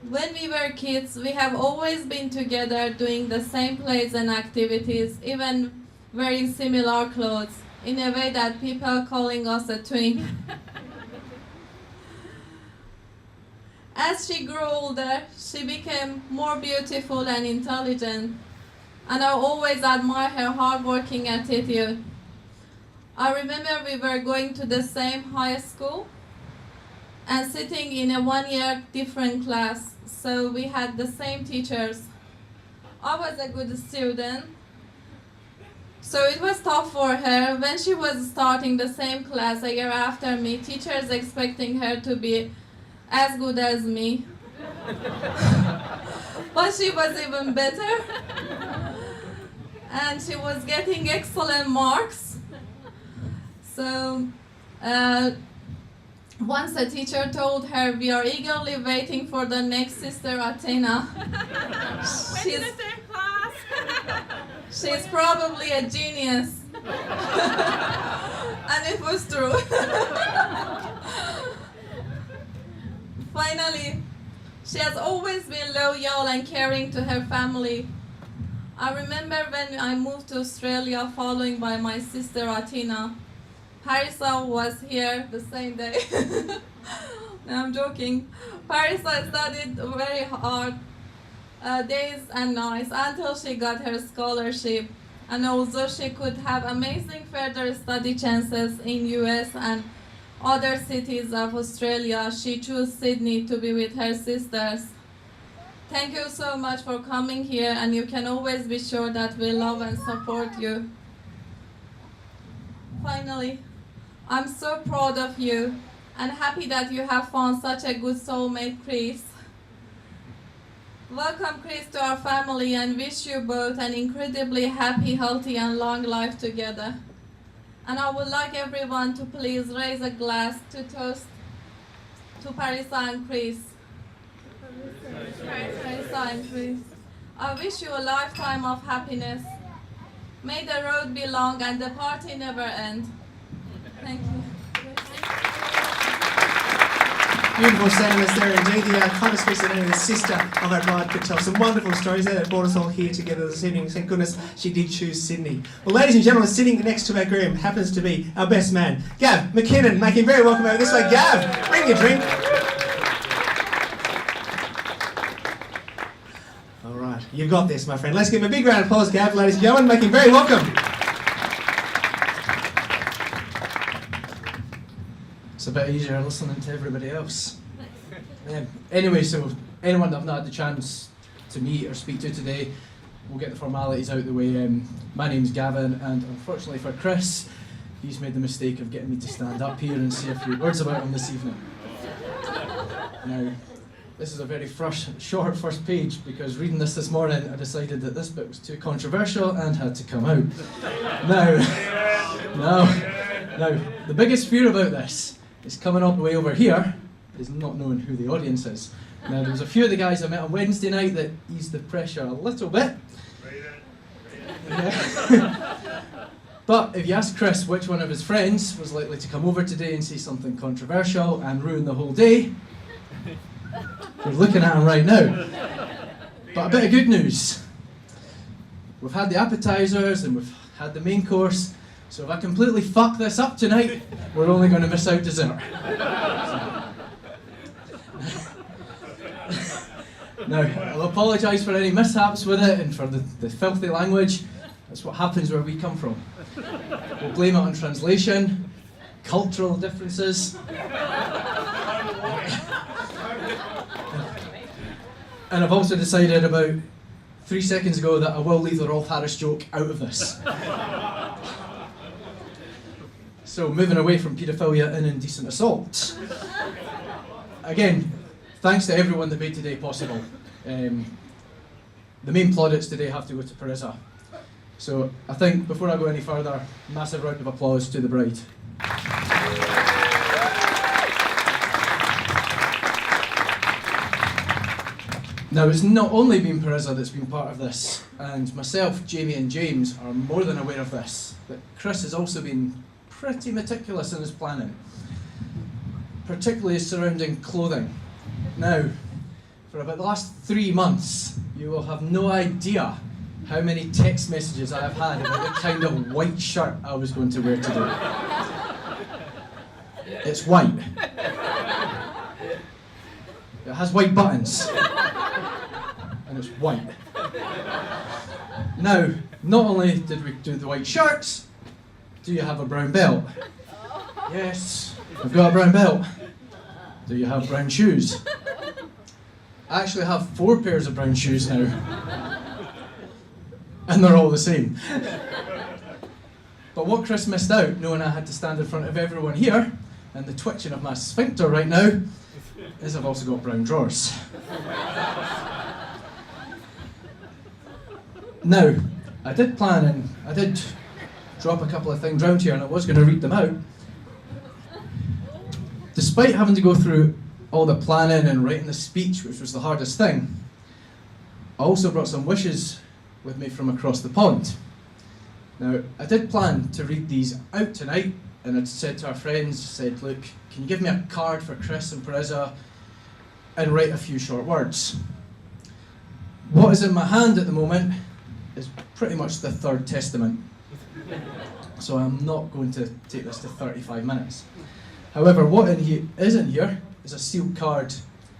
When we were kids, we have always been together doing the same plays and activities, even wearing similar clothes, in a way that people calling us a twin. As she grew older, she became more beautiful and intelligent, and I always admire her hard-working attitude. I remember we were going to the same high school and sitting in a one-year different class, so we had the same teachers. I was a good student, so it was tough for her. When she was starting the same class a year after me, teachers expecting her to be as good as me. But she was even better. And she was getting excellent marks. So once the teacher told her, we are eagerly waiting for the next sister, Athena. She's probably a genius. And it was true. Finally, she has always been loyal and caring to her family. I remember when I moved to Australia following by my sister Athena. Parisa was here the same day. No, I'm joking. Parisa studied very hard, days and nights, until she got her scholarship. And although she could have amazing further study chances in US and other cities of Australia, she chose Sydney to be with her sisters. Thank you so much for coming here, and you can always be sure that we love and support you. Finally, I'm so proud of you and happy that you have found such a good soulmate, Chris. Welcome, Chris, to our family and wish you both an incredibly happy, healthy, and long life together. And I would like everyone to please raise a glass to toast to Parisa and Chris. Parisa and Chris. I wish you a lifetime of happiness. May the road be long and the party never end. Thank you. Beautiful sentiments there indeed. The kind speaks to the sister of our bride could tell some wonderful stories there that brought us all here together this evening. Thank goodness she did choose Sydney. Well, ladies and gentlemen, sitting next to our groom happens to be our best man, Gav McKinnon. Make him very welcome over this way. Gav, bring your drink. All right, you've got this, my friend. Let's give him a big round of applause, Gav, ladies and gentlemen. Make him very welcome. It's a bit easier listening to everybody else. Anyway, so anyone that I've not had the chance to meet or speak to today, we'll get the formalities out of the way. My name's Gavin, and unfortunately for Chris, he's made the mistake of getting me to stand up here and say a few words about him this evening. Now, this is a very short first page, because reading this morning, I decided that this bit was too controversial and had to come out. Now, the biggest fear about this is coming up way over here, is not knowing who the audience is. Now, there was a few of the guys I met on Wednesday night that eased the pressure a little bit. But if you ask Chris which one of his friends was likely to come over today and say something controversial and ruin the whole day, you're looking at him right now. But a bit of good news. We've had the appetizers and we've had the main course, so if I completely fuck this up tonight, we're only going to miss out dessert. Now, I'll apologise for any mishaps with it and for the filthy language. That's what happens where we come from. We'll blame it on translation, cultural differences. And I've also decided about 3 seconds ago that I will leave the Rolf Harris joke out of this. So, moving away from paedophilia and indecent assault. Again, thanks to everyone that made today possible. The main plaudits today have to go to Parisa. So I think before I go any further, massive round of applause to the bride. Now it's not only been Parisa that's been part of this, and myself, Jamie and James are more than aware of this, but Chris has also been pretty meticulous in his planning, particularly surrounding clothing. Now, for about the last 3 months, you will have no idea how many text messages I have had about the kind of white shirt I was going to wear today. It's white. It has white buttons. And it's white. Now, not only did we do the white shirts, do you have a brown belt? Yes, I've got a brown belt. Do you have brown shoes? I actually have 4 pairs of brown shoes now. And they're all the same. But what Chris missed out, knowing I had to stand in front of everyone here, and the twitching of my sphincter right now, is I've also got brown drawers. Now, I did plan and I did drop a couple of things around here and I was going to read them out. Despite having to go through all the planning and writing the speech, which was the hardest thing, I also brought some wishes with me from across the pond. Now, I did plan to read these out tonight, and I'd said to our friends, look, can you give me a card for Chris and Parisa and write a few short words? What is in my hand at the moment is pretty much the Third Testament. So I'm not going to take this to 35 minutes. However, what is in here is a sealed card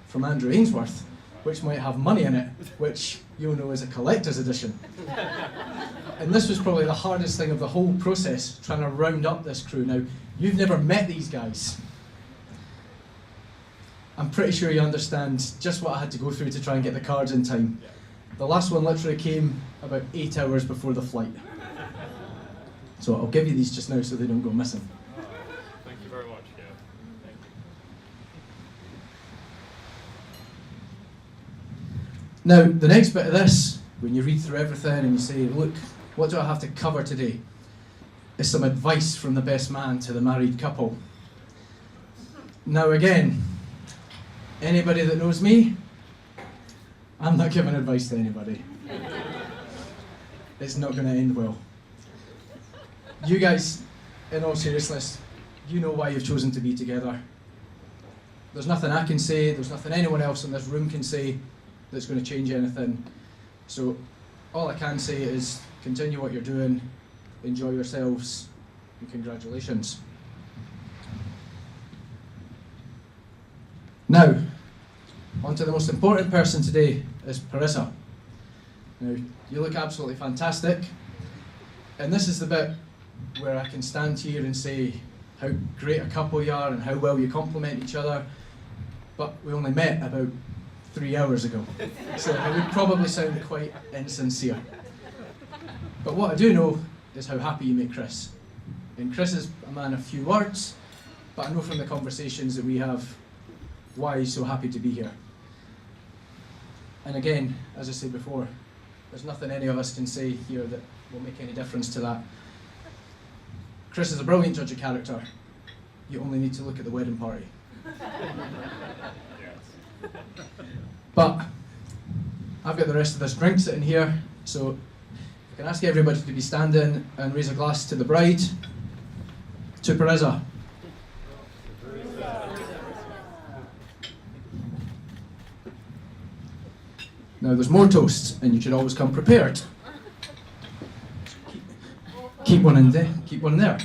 from Andrew Ainsworth, which might have money in it, which you'll know is a collector's edition. And this was probably the hardest thing of the whole process, trying to round up this crew. Now, you've never met these guys. I'm pretty sure you understand just what I had to go through to try and get the cards in time. The last one literally came about 8 hours before the flight. So I'll give you these just now so they don't go missing. Thank you very much. Yeah. Thank you. Now, the next bit of this, when you read through everything and you say, look, what do I have to cover today? Is some advice from the best man to the married couple. Now again, anybody that knows me, I'm not giving advice to anybody. It's not going to end well. You guys, in all seriousness, you know why you've chosen to be together. There's nothing I can say, there's nothing anyone else in this room can say that's going to change anything. So all I can say is continue what you're doing, enjoy yourselves, and congratulations. Now, on to the most important person today is Parisa. Now, you look absolutely fantastic, and this is the bit where I can stand here and say how great a couple you are and how well you complement each other, but we only met about 3 hours ago, so it would probably sound quite insincere. But what I do know is how happy you make Chris. And Chris is a man of few words, but I know from the conversations that we have why he's so happy to be here. And again, as I said before, there's nothing any of us can say here that will make any difference to that. Chris is a brilliant judge of character. You only need to look at the wedding party. But I've got the rest of this drink sitting here, so Can I ask everybody to be standing and raise a glass to the bride? To Parisa. Now there's more toasts, and you should always come prepared. Keep one in there. Keep one there.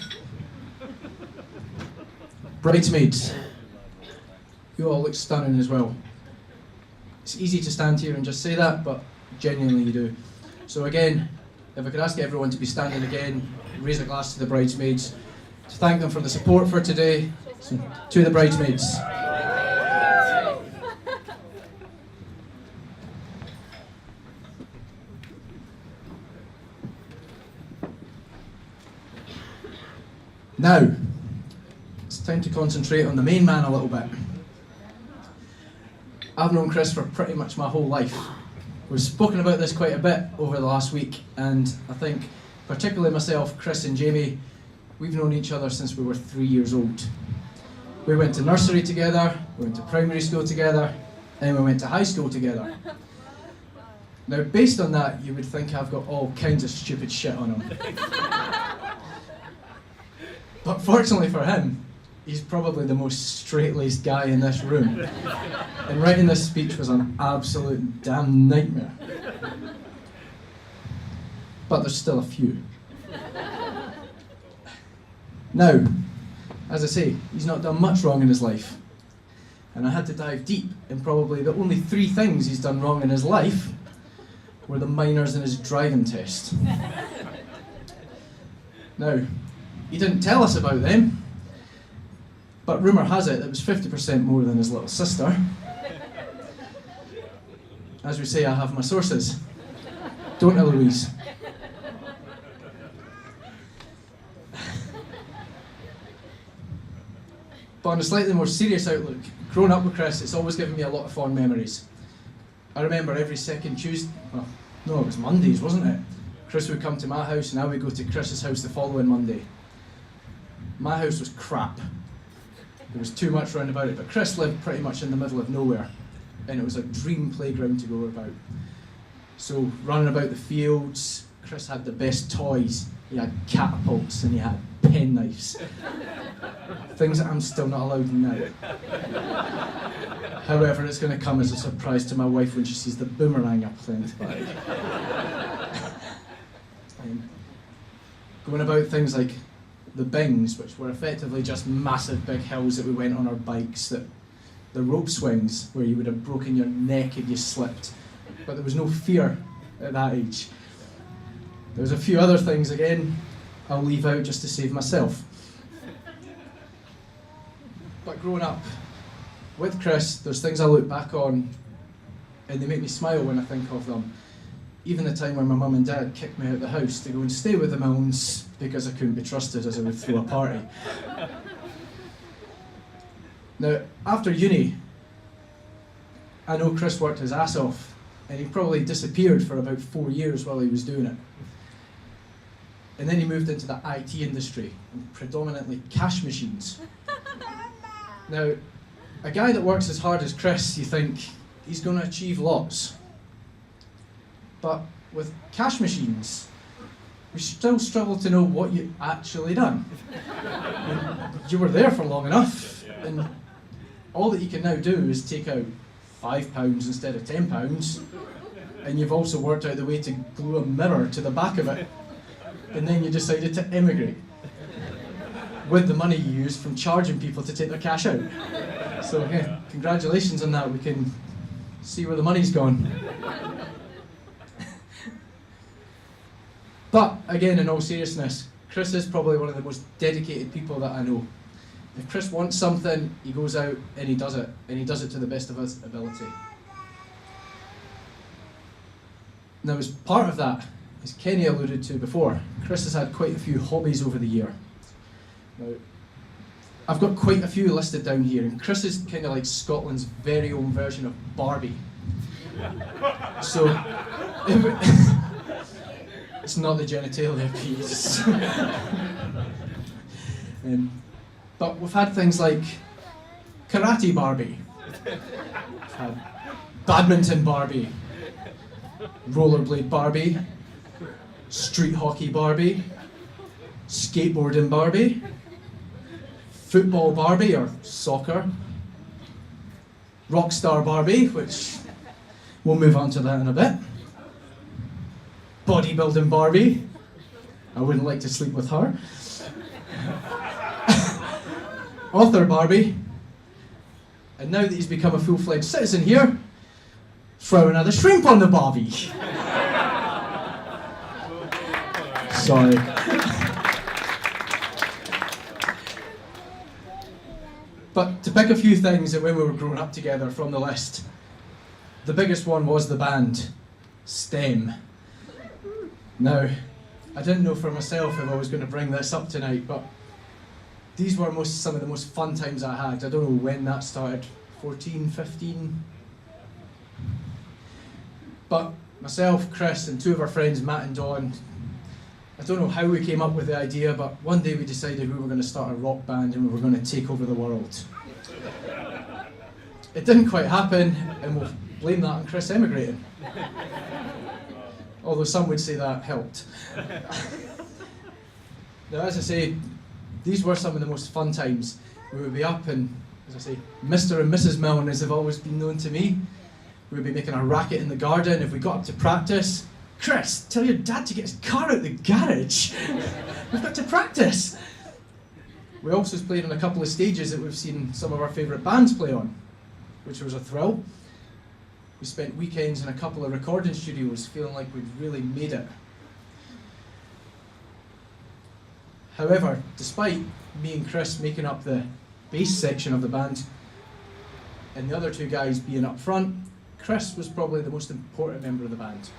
Bridesmaids, you all look stunning as well. It's easy to stand here and just say that, but genuinely you do. So again, if I could ask everyone to be standing again, raise a glass to the bridesmaids, to thank them for the support for today. So, to the bridesmaids. Now, it's time to concentrate on the main man a little bit. I've known Chris for pretty much my whole life. We've spoken about this quite a bit over the last week, and I think particularly myself, Chris and Jamie, we've known each other since we were 3 years old. We went to nursery together, we went to primary school together, and we went to high school together. Now, based on that, you would think I've got all kinds of stupid shit on him. But fortunately for him, he's probably the most straight-laced guy in this room. And writing this speech was an absolute damn nightmare. But there's still a few. Now, as I say, he's not done much wrong in his life. And I had to dive deep, and probably the only 3 things he's done wrong in his life were the minors in his driving test. Now, he didn't tell us about them, but rumour has it was 50% more than his little sister. As we say, I have my sources. Don't I, Louise? But on a slightly more serious outlook, growing up with Chris, it's always given me a lot of fond memories. I remember every second Tuesday, well, no, it was Mondays, wasn't it? Chris would come to my house and I would go to Chris's house the following Monday. My house was crap. There was too much round about it, but Chris lived pretty much in the middle of nowhere, and it was a dream playground to go about. So, running about the fields, Chris had the best toys. He had catapults and he had penknives. Things that I'm still not allowed now. However, it's going to come as a surprise to my wife when she sees the boomerang I'm playing tonight. Going about things like the bings, which were effectively just massive big hills that we went on our bikes, that the rope swings, where you would have broken your neck if you slipped, but there was no fear at that age. There was a few other things, again, I'll leave out just to save myself. But growing up with Chris, there's things I look back on and they make me smile when I think of them. Even the time when my mum and dad kicked me out of the house to go and stay with the Milnes because I couldn't be trusted as I would throw a party. Now, after uni, I know Chris worked his ass off, and he probably disappeared for about 4 years while he was doing it. And then he moved into the IT industry, and predominantly cash machines. Now, a guy that works as hard as Chris, you think he's going to achieve lots. But with cash machines, we still struggle to know what you actually done. You were there for long enough, and all that you can now do is take out £5 instead of £10, and you've also worked out the way to glue a mirror to the back of it, and then you decided to emigrate with the money you used from charging people to take their cash out. So yeah, congratulations on that. We can see where the money's gone. But again, in all seriousness, Chris is probably one of the most dedicated people that I know. If Chris wants something, he goes out and he does it to the best of his ability. Now, as part of that, as Kenny alluded to before, Chris has had quite a few hobbies over the year. Now, I've got quite a few listed down here, and Chris is kind of like Scotland's very own version of Barbie. So, it's not the genitalia piece. But we've had things like Karate Barbie, we've had Badminton Barbie, Rollerblade Barbie, street hockey Barbie, skateboarding Barbie, football Barbie or soccer, rock star Barbie, which we'll move on to that in a bit, bodybuilding Barbie, I wouldn't like to sleep with her, author Barbie, and now that he's become a full-fledged citizen here, throw another shrimp on the Barbie. Sorry. But to pick a few things that when we were growing up together from the list, the biggest one was the band, STEM. Now, I didn't know for myself if I was going to bring this up tonight, but these were some of the most fun times I had. I don't know when that started, 14, 15? But myself, Chris, and two of our friends, Matt and Dawn, I don't know how we came up with the idea, but one day we decided we were going to start a rock band and we were going to take over the world. It didn't quite happen, and we'll blame that on Chris emigrating. Although some would say that helped. Now, as I say, these were some of the most fun times. We would be up and, as I say, Mr. and Mrs. Milne, as have always been known to me. We would be making a racket in the garden. If we got up to practice, Chris, tell your dad to get his car out the garage. We've got to practice. We also played on a couple of stages that we've seen some of our favourite bands play on, which was a thrill. We spent weekends in a couple of recording studios feeling like we'd really made it. However, despite me and Chris making up the bass section of the band and the other two guys being up front, Chris was probably the most important member of the band.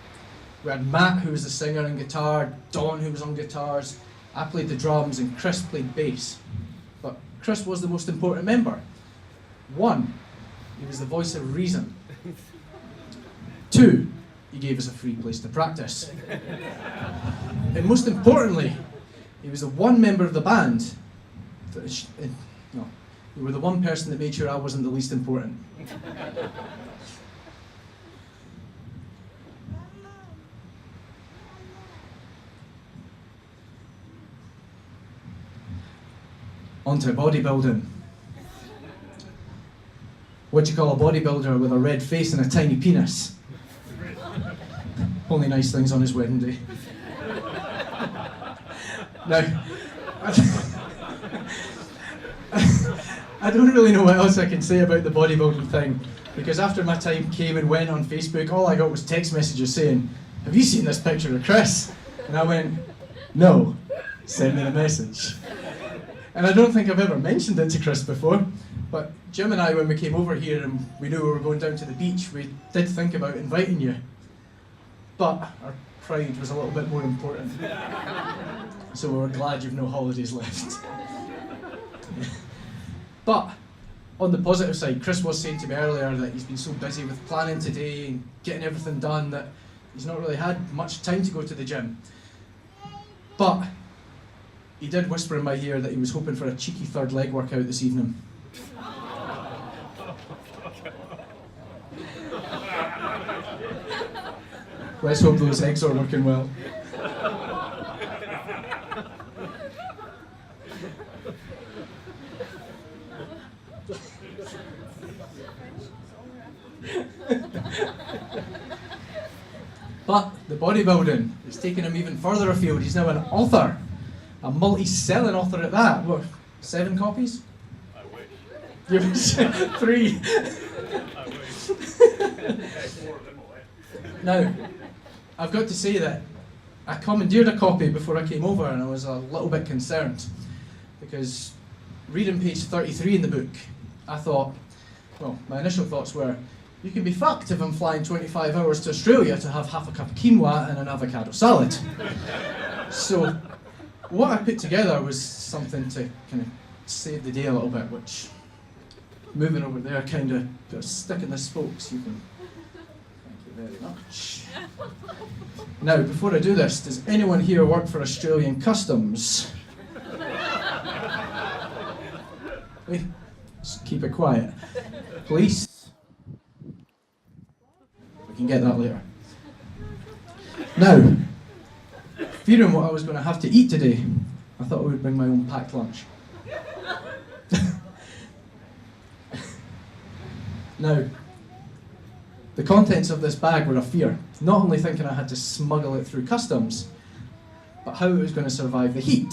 We had Matt, who was the singer and guitar, Dawn, who was on guitars, I played the drums, and Chris played bass. But Chris was the most important member. One, he was the voice of reason. Two, he gave us a free place to practice. And most importantly, he was the one member of the band that, you were the one person that made sure I wasn't the least important. Onto bodybuilding. What do you call a bodybuilder with a red face and a tiny penis? Only nice things on his wedding day. Now, I don't really know what else I can say about the bodybuilding thing, because after my time came and went on Facebook, all I got was text messages saying, "Have you seen this picture of Chris?" And I went, "No, send me the message." And I don't think I've ever mentioned it to Chris before, but Jim and I, when we came over here and we knew we were going down to the beach, we did think about inviting you. But our pride was a little bit more important. So we're glad you've no holidays left. But on the positive side, Chris was saying to me earlier that he's been so busy with planning today and getting everything done that he's not really had much time to go to the gym. But he did whisper in my ear that he was hoping for a cheeky third leg workout this evening. Let's hope those eggs are working well. But the bodybuilding is taking him even further afield. He's now an author, a multi-selling author at that. What, 7 copies? I wish. You wish? 3. I wish. Now, I've got to say that I commandeered a copy before I came over, and I was a little bit concerned because reading page 33 in the book, I thought, well, my initial thoughts were, you can be fucked if I'm flying 25 hours to Australia to have half a cup of quinoa and an avocado salad. So what I put together was something to kind of save the day a little bit, which, moving over there, kind of stick in the spokes. You can. Thank you very much. Now, before I do this, does anyone here work for Australian Customs? Wait, just keep it quiet. Police? We can get that later. Now, Fearing what I was going to have to eat today, I thought I would bring my own packed lunch. Now, the contents of this bag were a fear, not only thinking I had to smuggle it through customs, but how it was going to survive the heat.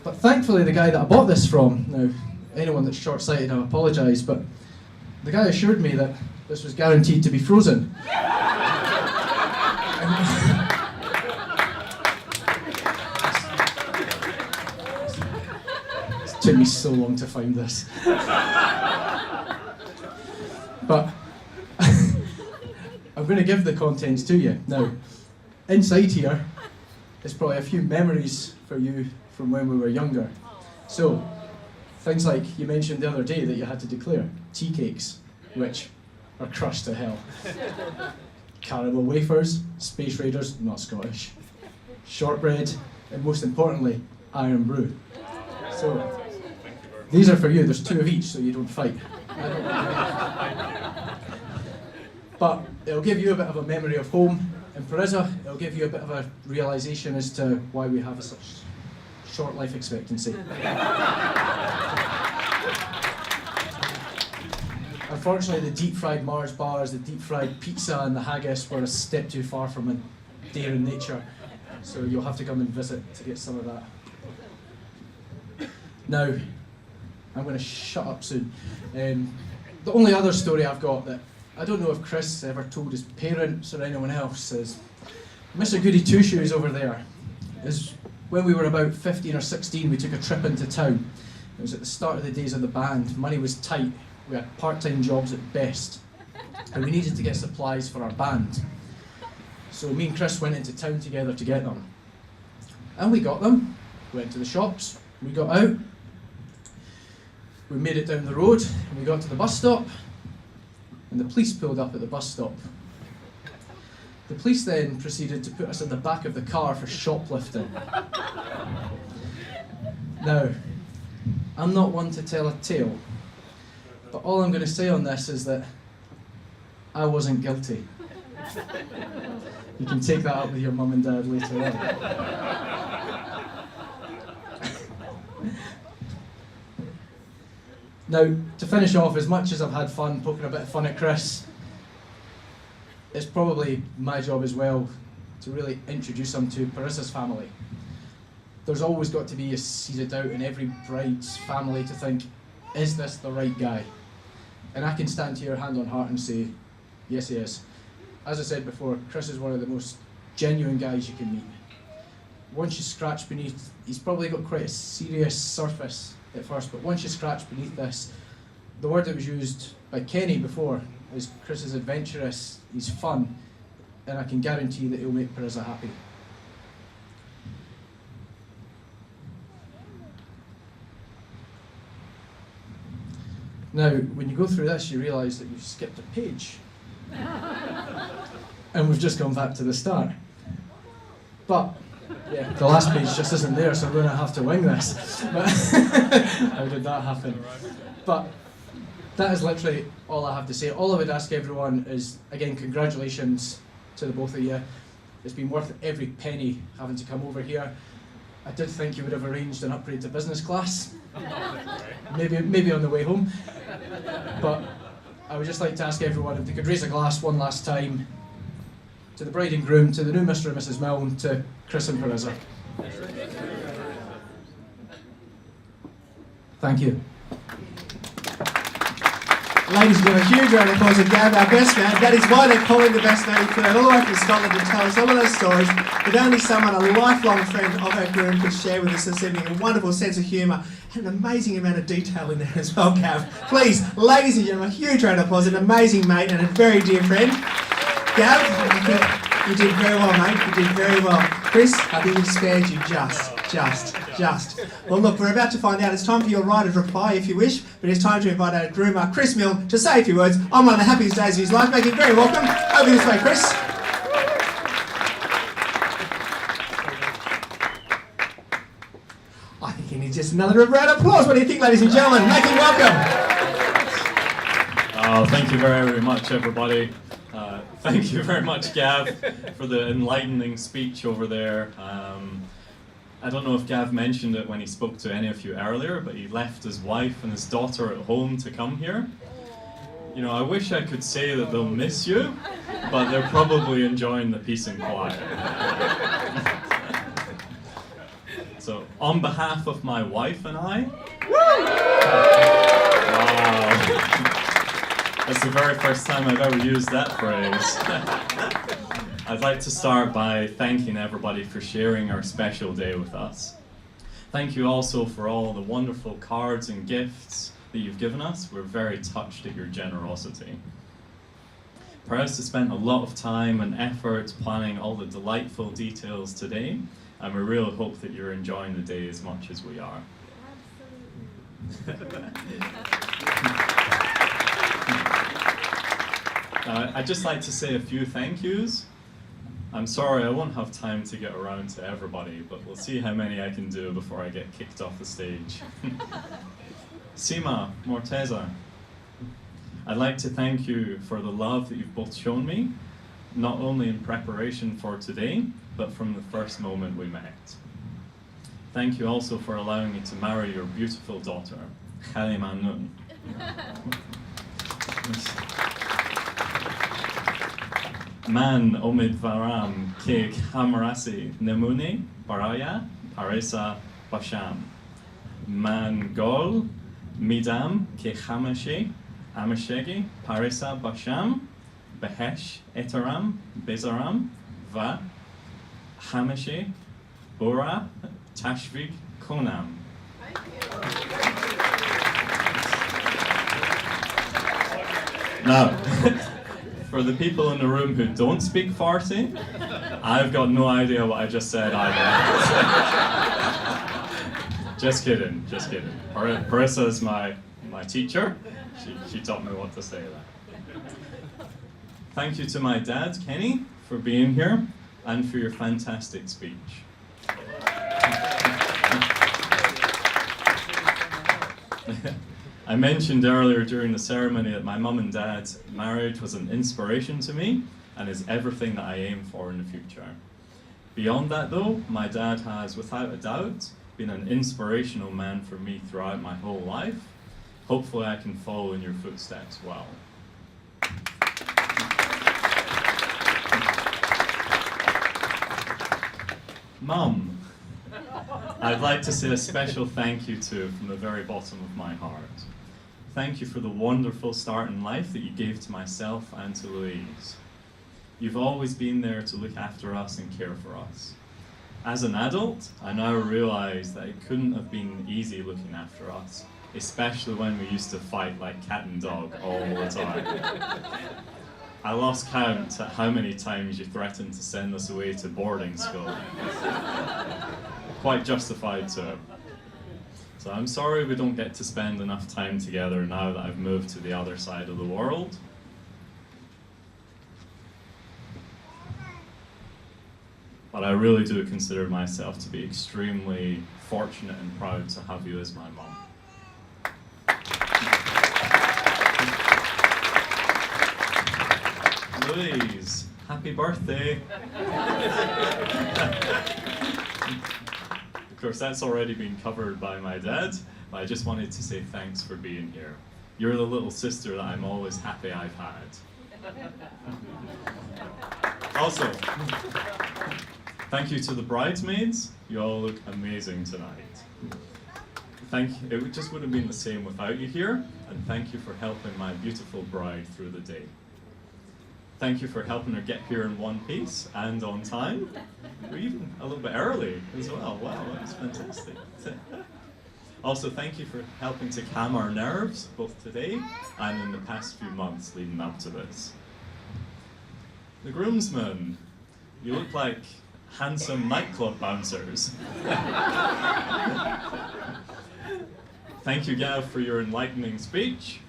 But thankfully the guy that I bought this from, now anyone that's short-sighted, I apologise, but the guy assured me that this was guaranteed to be frozen. It took me so long to find this. But I'm going to give the contents to you. Now, inside here is probably a few memories for you from when we were younger. So, things like you mentioned the other day that you had to declare tea cakes, which are crushed to hell. Caramel wafers, Space Raiders, not Scottish. Shortbread, and most importantly, iron brew. So, these are for you. There's 2 of each, so you don't fight. But it'll give you a bit of a memory of home. In Parisa, it'll give you a bit of a realisation as to why we have such short life expectancy. Unfortunately, the deep-fried Mars bars, the deep-fried pizza and the haggis were a step too far from a daring nature, so you'll have to come and visit to get some of that. Now, I'm going to shut up soon. The only other story I've got that I don't know if Chris ever told his parents or anyone else is Mr. Goody Two-Shoes over there is when we were about 15 or 16, we took a trip into town. It was at the start of the days of the band. Money was tight. We had part-time jobs at best. And we needed to get supplies for our band. So me and Chris went into town together to get them. And we got them. Went to the shops. We got out. We made it down the road. And we got to the bus stop. And the police pulled up at the bus stop. The police then proceeded to put us in the back of the car for shoplifting. Now, I'm not one to tell a tale, but all I'm going to say on this is that I wasn't guilty. You can take that up with your mum and dad later on. Now, to finish off, as much as I've had fun poking a bit of fun at Chris, it's probably my job as well to really introduce him to Parisa's family. There's always got to be a seeded doubt in every bride's family to think, is this the right guy? And I can stand here hand on heart and say, yes he is. As I said before, Chris is one of the most genuine guys you can meet. Once you scratch beneath, he's probably got quite a serious surface at first, but once you scratch beneath this, the word that was used by Kenny before is Chris is adventurous, he's fun, and I can guarantee that he'll make Parisa happy. Now, when you go through this, you realise that you've skipped a page. And we've just gone back to the start. But yeah, the last page just isn't there, so I'm going to have to wing this. But how did that happen? But that is literally all I have to say. All I would ask everyone is, again, congratulations to the both of you. It's been worth every penny having to come over here. I did think you would have arranged an upgrade to business class. Maybe on the way home. But I would just like to ask everyone if they could raise a glass one last time to the bride and groom, to the new Mr. and Mrs. Milne, to Chris and Parisa. Thank you. Ladies and gentlemen, a huge round of applause to Gav, our best man. That is why they're calling the best man. He flew out all the way from Scotland to tell us all of those stories. But only someone, a lifelong friend of our groom, could share with us this evening. A wonderful sense of humour and an amazing amount of detail in there as well, Gav. Please, ladies and gentlemen, a huge round of applause. An amazing mate and a very dear friend. Gav, I think you did very well, mate. You did very well. Chris, I think we spared you just. Well, look, we're about to find out. It's time for your right of reply, if you wish, but it's time to invite our groomer, Chris Milne, to say a few words on one of the happiest days of his life. Make him very welcome. Over this way, Chris. I think he needs just another round of applause. What do you think, ladies and gentlemen? Make him welcome. Oh, thank you very, very much, everybody. Thank you very much, Gav, for the enlightening speech over there. I don't know if Gav mentioned it when he spoke to any of you earlier, but he left his wife and his daughter at home to come here. You know, I wish I could say that they'll miss you, but they're probably enjoying the peace and quiet. So, on behalf of my wife and I, wow, that's the very first time I've ever used that phrase. I'd like to start by thanking everybody for sharing our special day with us. Thank you also for all the wonderful cards and gifts that you've given us. We're very touched at your generosity. Parisa spent a lot of time and effort planning all the delightful details today, and we really hope that you're enjoying the day as much as we are. I'd just like to say a few thank yous. I'm sorry I won't have time to get around to everybody, but we'll see how many I can do before I get kicked off the stage. Sima, Morteza, I'd like to thank you for the love that you've both shown me, not only in preparation for today, but from the first moment we met. Thank you also for allowing me to marry your beautiful daughter, Halima Nun. Man Omidvaram ke Hamarasi Nemune Baraya Parisa Basham. Man Gol Midam ke Hamashe Amashegi Parisa Basham Behesh Etaram Bezaram Va Hamashe Bora Tashvig Konam. Now, for the people in the room who don't speak Farsi, I've got no idea what I just said either. Just kidding, just kidding. Parisa is my teacher. She taught me what to say there. Thank you to my dad, Kenny, for being here and for your fantastic speech. I mentioned earlier during the ceremony that my mum and dad's marriage was an inspiration to me and is everything that I aim for in the future. Beyond that though, my dad has, without a doubt, been an inspirational man for me throughout my whole life. Hopefully I can follow in your footsteps well. Mum, I'd like to say a special thank you to from the very bottom of my heart. Thank you for the wonderful start in life that you gave to myself and to Louise. You've always been there to look after us and care for us. As an adult, I now realize that it couldn't have been easy looking after us, especially when we used to fight like cat and dog all the time. I lost count at how many times you threatened to send us away to boarding school. Quite justified too. So I'm sorry we don't get to spend enough time together now that I've moved to the other side of the world. But I really do consider myself to be extremely fortunate and proud to have you as my mom. Louise, happy birthday. Of course, that's already been covered by my dad, but I just wanted to say thanks for being here. You're the little sister that I'm always happy I've had. Also, thank you to the bridesmaids. You all look amazing tonight. It just would have been the same without you here, and thank you for helping my beautiful bride through the day. Thank you for helping her get here in one piece and on time. Or even a little bit early as well. Wow, that was fantastic. Also, thank you for helping to calm our nerves, both today and in the past few months leading up to this. The groomsmen, you look like handsome nightclub bouncers. Thank you, Gav, for your enlightening speech.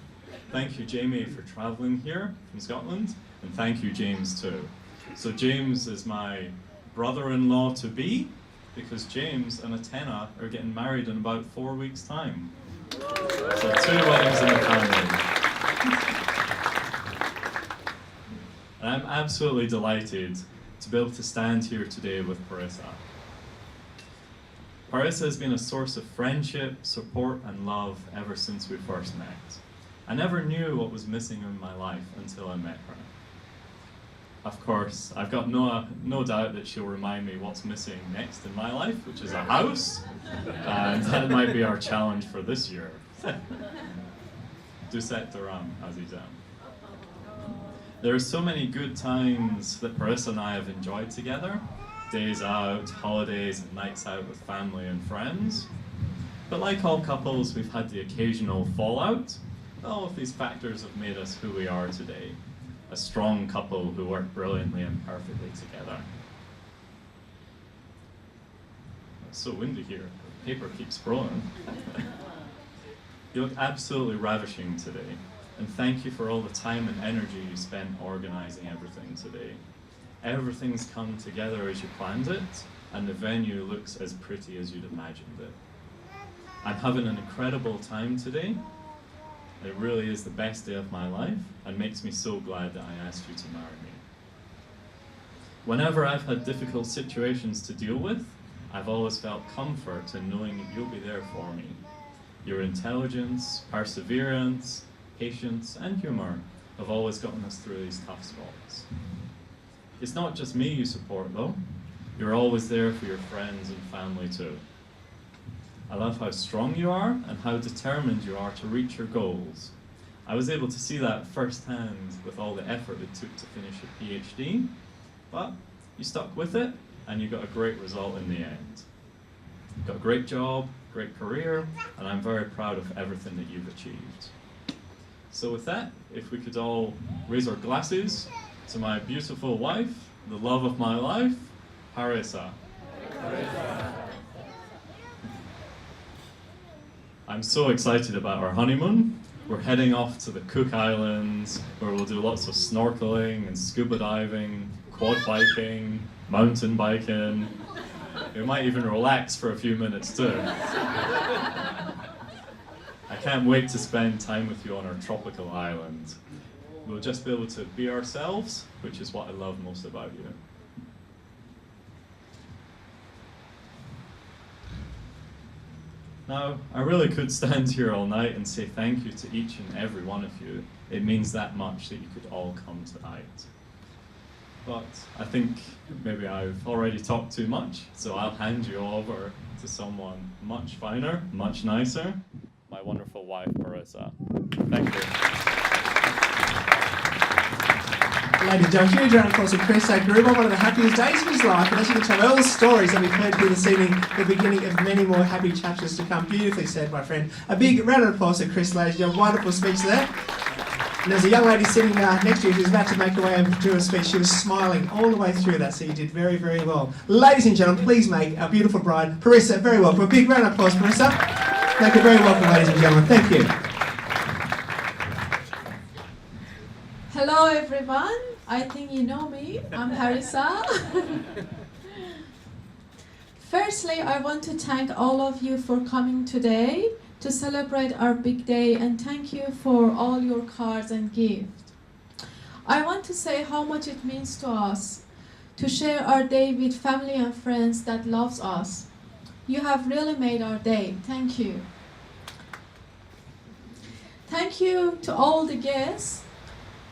Thank you, Jamie, for traveling here from Scotland. And thank you, James, too. So James is my brother-in-law-to-be, because James and Atena are getting married in about 4 weeks' time. So 2 weddings in the family. and I'm absolutely delighted to be able to stand here today with Parisa. Parisa has been a source of friendship, support and love ever since we first met. I never knew what was missing in my life until I met her. Of course, I've got no doubt that she'll remind me what's missing next in my life, which is a house, and that might be our challenge for this year. Duset Duram, Azizam. There are so many good times that Parisa and I have enjoyed together. Days out, holidays, and nights out with family and friends. But like all couples, we've had the occasional fallout. All of these factors have made us who we are today. A strong couple who work brilliantly and perfectly together. It's so windy here. The paper keeps blowing. You look absolutely ravishing today. And thank you for all the time and energy you spent organizing everything today. Everything's come together as you planned it, and the venue looks as pretty as you'd imagined it. I'm having an incredible time today. It really is the best day of my life, and makes me so glad that I asked you to marry me. Whenever I've had difficult situations to deal with, I've always felt comfort in knowing that you'll be there for me. Your intelligence, perseverance, patience, and humor have always gotten us through these tough spots. It's not just me you support though. You're always there for your friends and family too. I love how strong you are and how determined you are to reach your goals. I was able to see that firsthand with all the effort it took to finish your PhD, but you stuck with it and you got a great result in the end. You got a great job, great career, and I'm very proud of everything that you've achieved. So with that, if we could all raise our glasses to my beautiful wife, the love of my life, Parisa. I'm so excited about our honeymoon. We're heading off to the Cook Islands, where we'll do lots of snorkeling and scuba diving, quad biking, mountain biking. We might even relax for a few minutes too. I can't wait to spend time with you on our tropical island. We'll just be able to be ourselves, which is what I love most about you. Now, I really could stand here all night and say thank you to each and every one of you. It means that much that you could all come tonight. But I think maybe I've already talked too much, so I'll hand you over to someone much finer, much nicer, my wonderful wife, Parisa. Thank you. Ladies and gentlemen, huge round of applause for Chris Agruba, one of the happiest days of his life, and as you can tell, all the stories that we've heard here this evening, the beginning of many more happy chapters to come. Beautifully said, my friend. A big round of applause for Chris, ladies and gentlemen. Wonderful speech there. And there's a young lady sitting next to you who's about to make her way over to her speech. She was smiling all the way through that, so you did very, very well. Ladies and gentlemen, please make our beautiful bride, Parisa, very welcome. A big round of applause, Parisa. Make her very welcome, ladies and gentlemen. Thank you. Hello everyone, I think you know me, I'm Parisa. Firstly, I want to thank all of you for coming today to celebrate our big day, and thank you for all your cards and gifts. I want to say how much it means to us to share our day with family and friends that loves us. You have really made our day. Thank you. Thank you to all the guests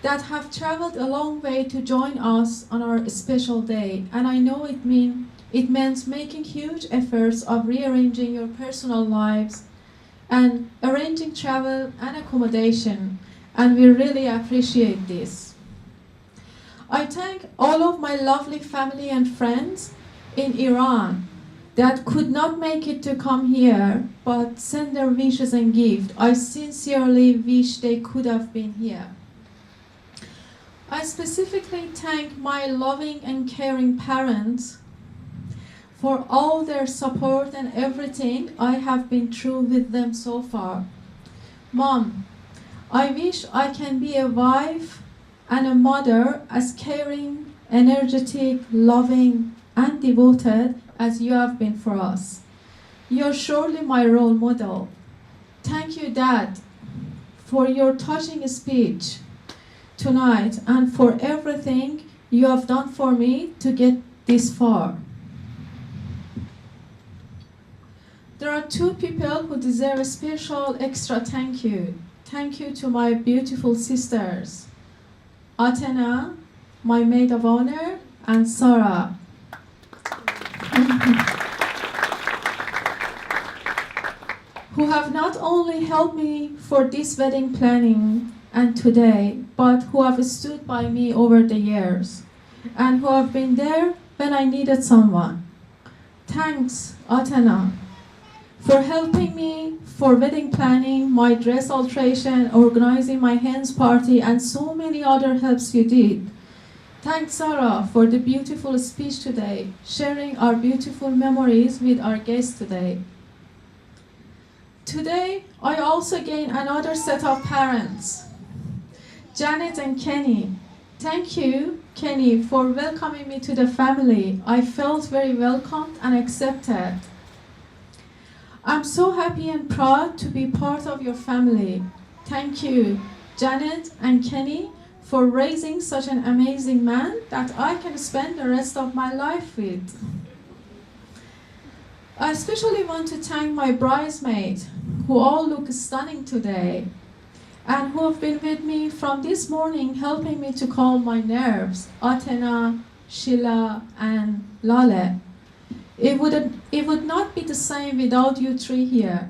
that have traveled a long way to join us on our special day. And I know it meant making huge efforts of rearranging your personal lives and arranging travel and accommodation. And we really appreciate this. I thank all of my lovely family and friends in Iran that could not make it to come here, but send their wishes and gifts. I sincerely wish they could have been here. I specifically thank my loving and caring parents for all their support and everything I have been through with them so far. Mom, I wish I can be a wife and a mother as caring, energetic, loving, and devoted as you have been for us. You're surely my role model. Thank you, Dad, for your touching speech tonight and for everything you have done for me to get this far. There are two people who deserve a special extra thank you. Thank you to my beautiful sisters, Athena, my maid of honor, and Sarah. Who have not only helped me for this wedding planning and today, but who have stood by me over the years and who have been there when I needed someone. Thanks, Athena, for helping me for wedding planning, my dress alteration, organizing my hens party, and so many other helps you did. Thanks, Sarah, for the beautiful speech today, sharing our beautiful memories with our guests today. Today, I also gain another set of parents, Janet and Kenny. Thank you, Kenny, for welcoming me to the family. I felt very welcomed and accepted. I'm so happy and proud to be part of your family. Thank you, Janet and Kenny, for raising such an amazing man that I can spend the rest of my life with. I especially want to thank my bridesmaids, who all look stunning today, and who have been with me from this morning, helping me to calm my nerves, Athena, Sheila, and Lale. It would not be the same without you three here.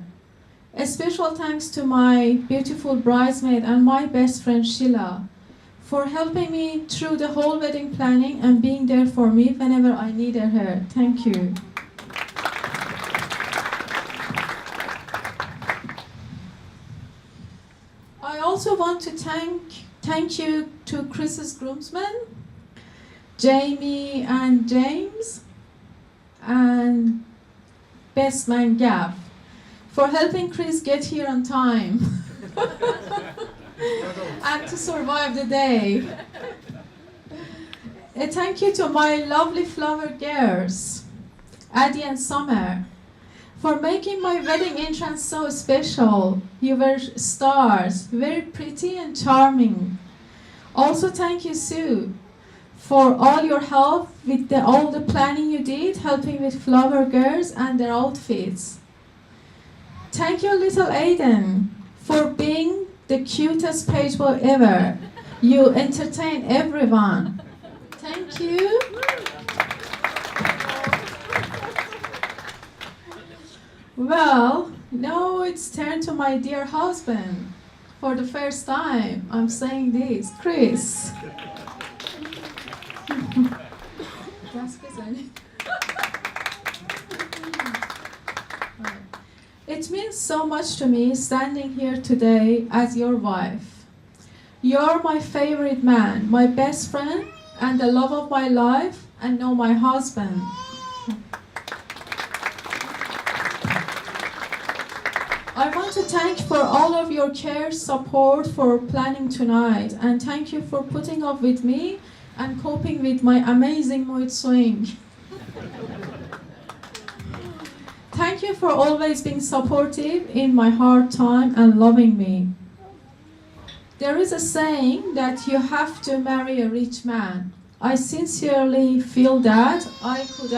A special thanks to my beautiful bridesmaid and my best friend Sheila for helping me through the whole wedding planning and being there for me whenever I needed her. Thank you. I also want to thank you to Chris's groomsmen, Jamie and James, and best man Gav, for helping Chris get here on time and to survive the day. A thank you to my lovely flower girls, Addie and Summer, for making my wedding entrance so special. You were stars, very pretty and charming. Also thank you, Sue, for all your help with all the planning you did, helping with flower girls and their outfits. Thank you, little Aiden, for being the cutest page boy ever. You entertain everyone. Thank you. Well, now it's turn to my dear husband. For the first time, I'm saying this, Chris. It means so much to me standing here today as your wife. You're my favorite man, my best friend, and the love of my life, and now my husband. I want to thank for all of your care, support for planning tonight, and thank you for putting up with me and coping with my amazing mood swing. Thank you for always being supportive in my hard time and loving me. There is a saying that you have to marry a rich man. I sincerely feel that I could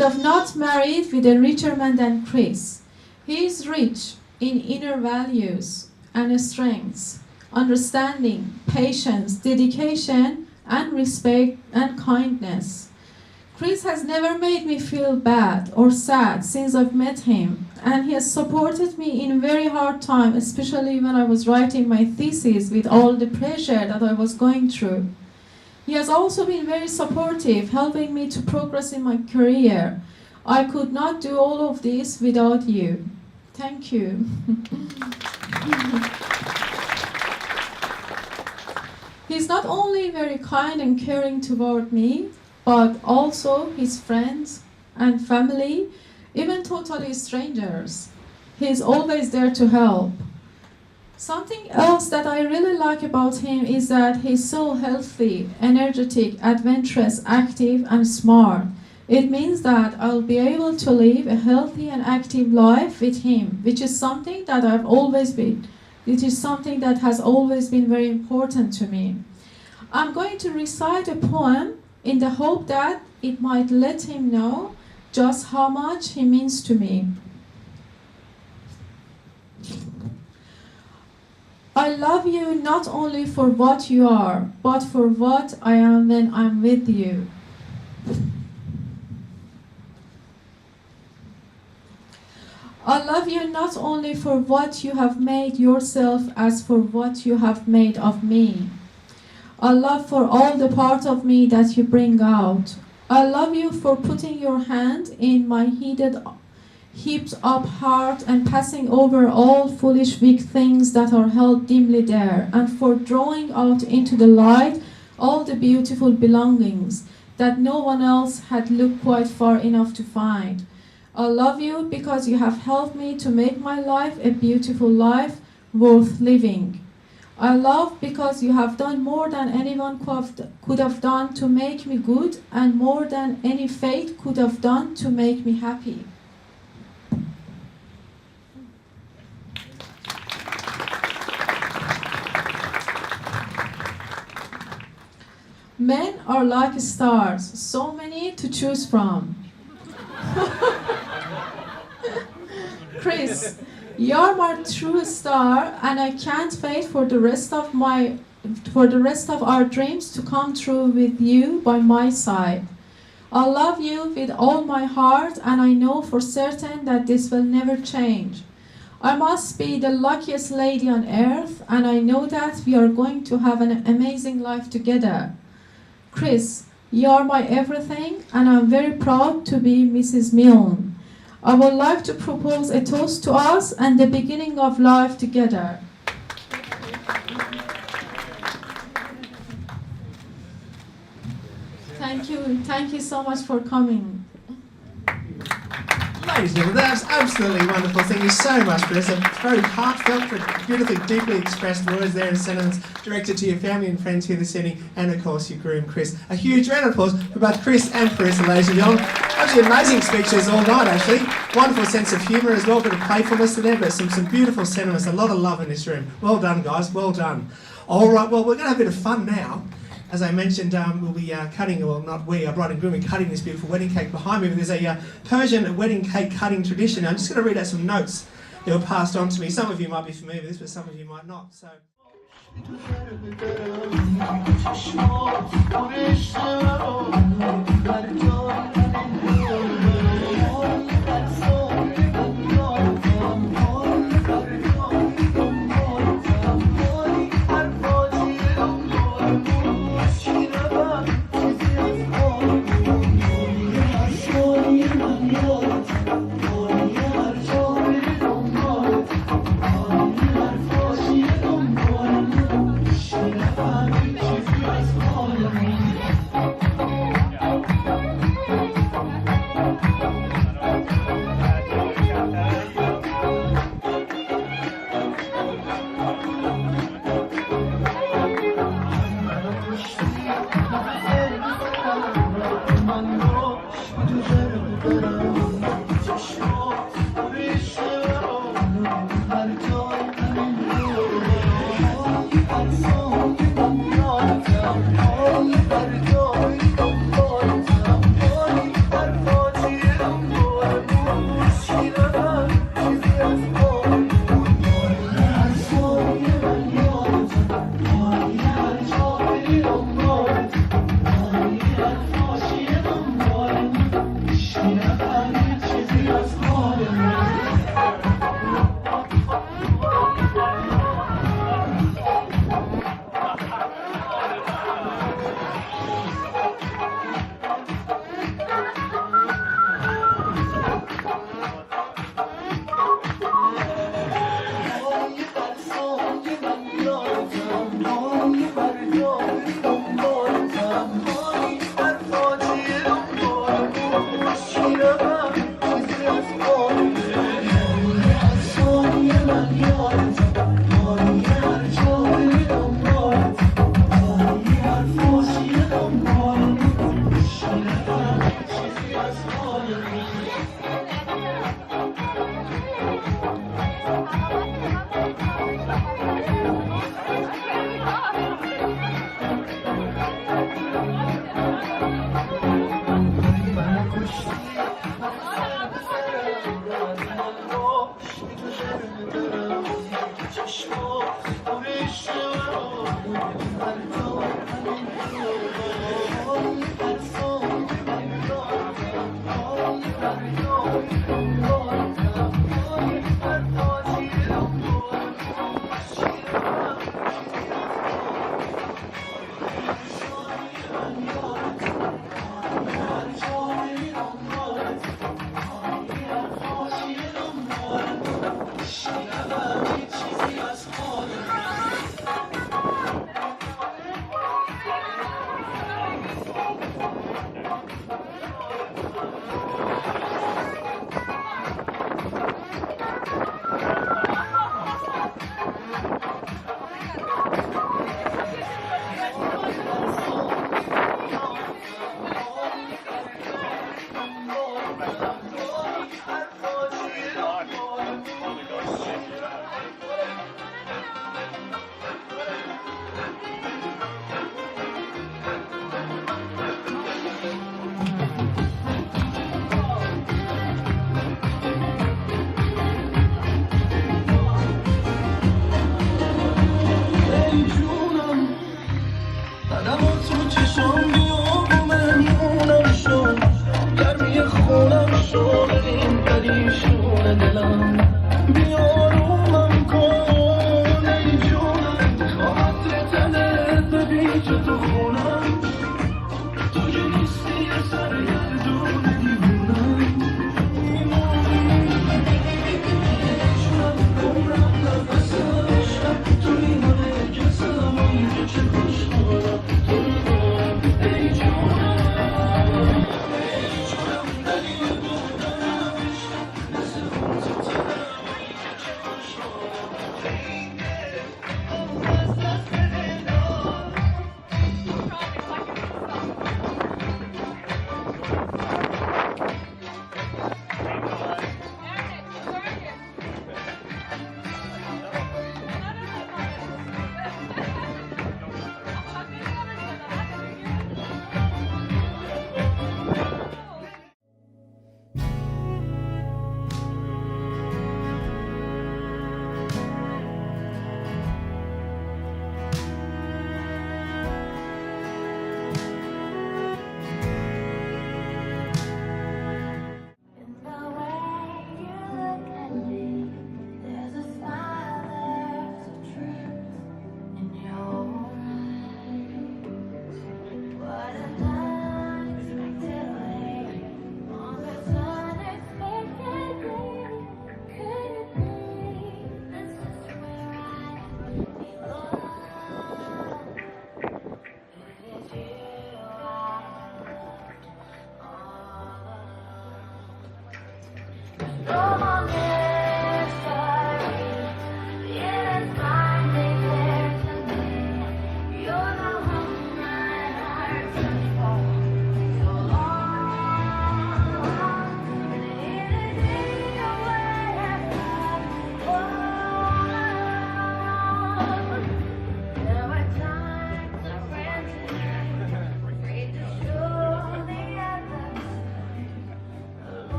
have not married with a richer man than Chris. He is rich in inner values and strengths, understanding, patience, dedication, and respect and kindness. Chris has never made me feel bad or sad since I've met him, and he has supported me in a very hard time, especially when I was writing my thesis with all the pressure that I was going through. He has also been very supportive, helping me to progress in my career. I could not do all of this without you. Thank you. He's not only very kind and caring toward me, but also his friends and family, even totally strangers. He's always there to help. Something else that I really like about him is that he's so healthy, energetic, adventurous, active, and smart. It means that I'll be able to live a healthy and active life with him, which is something that I've always been It is something that has always been very important to me. I'm going to recite a poem in the hope that it might let him know just how much he means to me. I love you not only for what you are, but for what I am when I'm with you. I love you not only for what you have made yourself as for what you have made of me. I love for all the part of me that you bring out. I love you for putting your hand in my heaped up heart and passing over all foolish weak things that are held dimly there, and for drawing out into the light all the beautiful belongings that no one else had looked quite far enough to find. I love you because you have helped me to make my life a beautiful life worth living. I love because you have done more than anyone could have done to make me good, and more than any fate could have done to make me happy. Men are like stars, so many to choose from. Chris, you're my true star, and I can't wait for the rest of our dreams to come true with you by my side. I love you with all my heart, and I know for certain that this will never change. I must be the luckiest lady on earth, and I know that we are going to have an amazing life together. Chris, you are my everything, and I'm very proud to be Mrs. Milne. I would like to propose a toast to us and the beginning of life together. Thank you so much for coming. Ladies and gentlemen, that's absolutely wonderful. Thank you so much, Parisa. Very heartfelt, beautifully, deeply expressed words there and sentiments directed to your family and friends here this evening, and of course your groom, Chris. A huge round of applause for both Chris and Parisa, ladies and gentlemen. Absolutely amazing speeches all night, actually. Wonderful sense of humour as well, a bit of playfulness in there, but some beautiful sentiments, a lot of love in this room. Well done, guys, well done. All right, well, we're going to have a bit of fun now. As I mentioned, we'll be cutting, well, not we, our bride and groom, are cutting this beautiful wedding cake behind me. But there's a Persian wedding cake cutting tradition. I'm just going to read out some notes that were passed on to me. Some of you might be familiar with this, but some of you might not. So.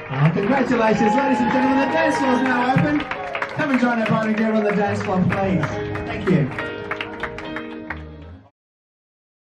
Congratulations, ladies and gentlemen. The dance floor is now open. Come and join our bride and groom on the dance floor, please. Thank you.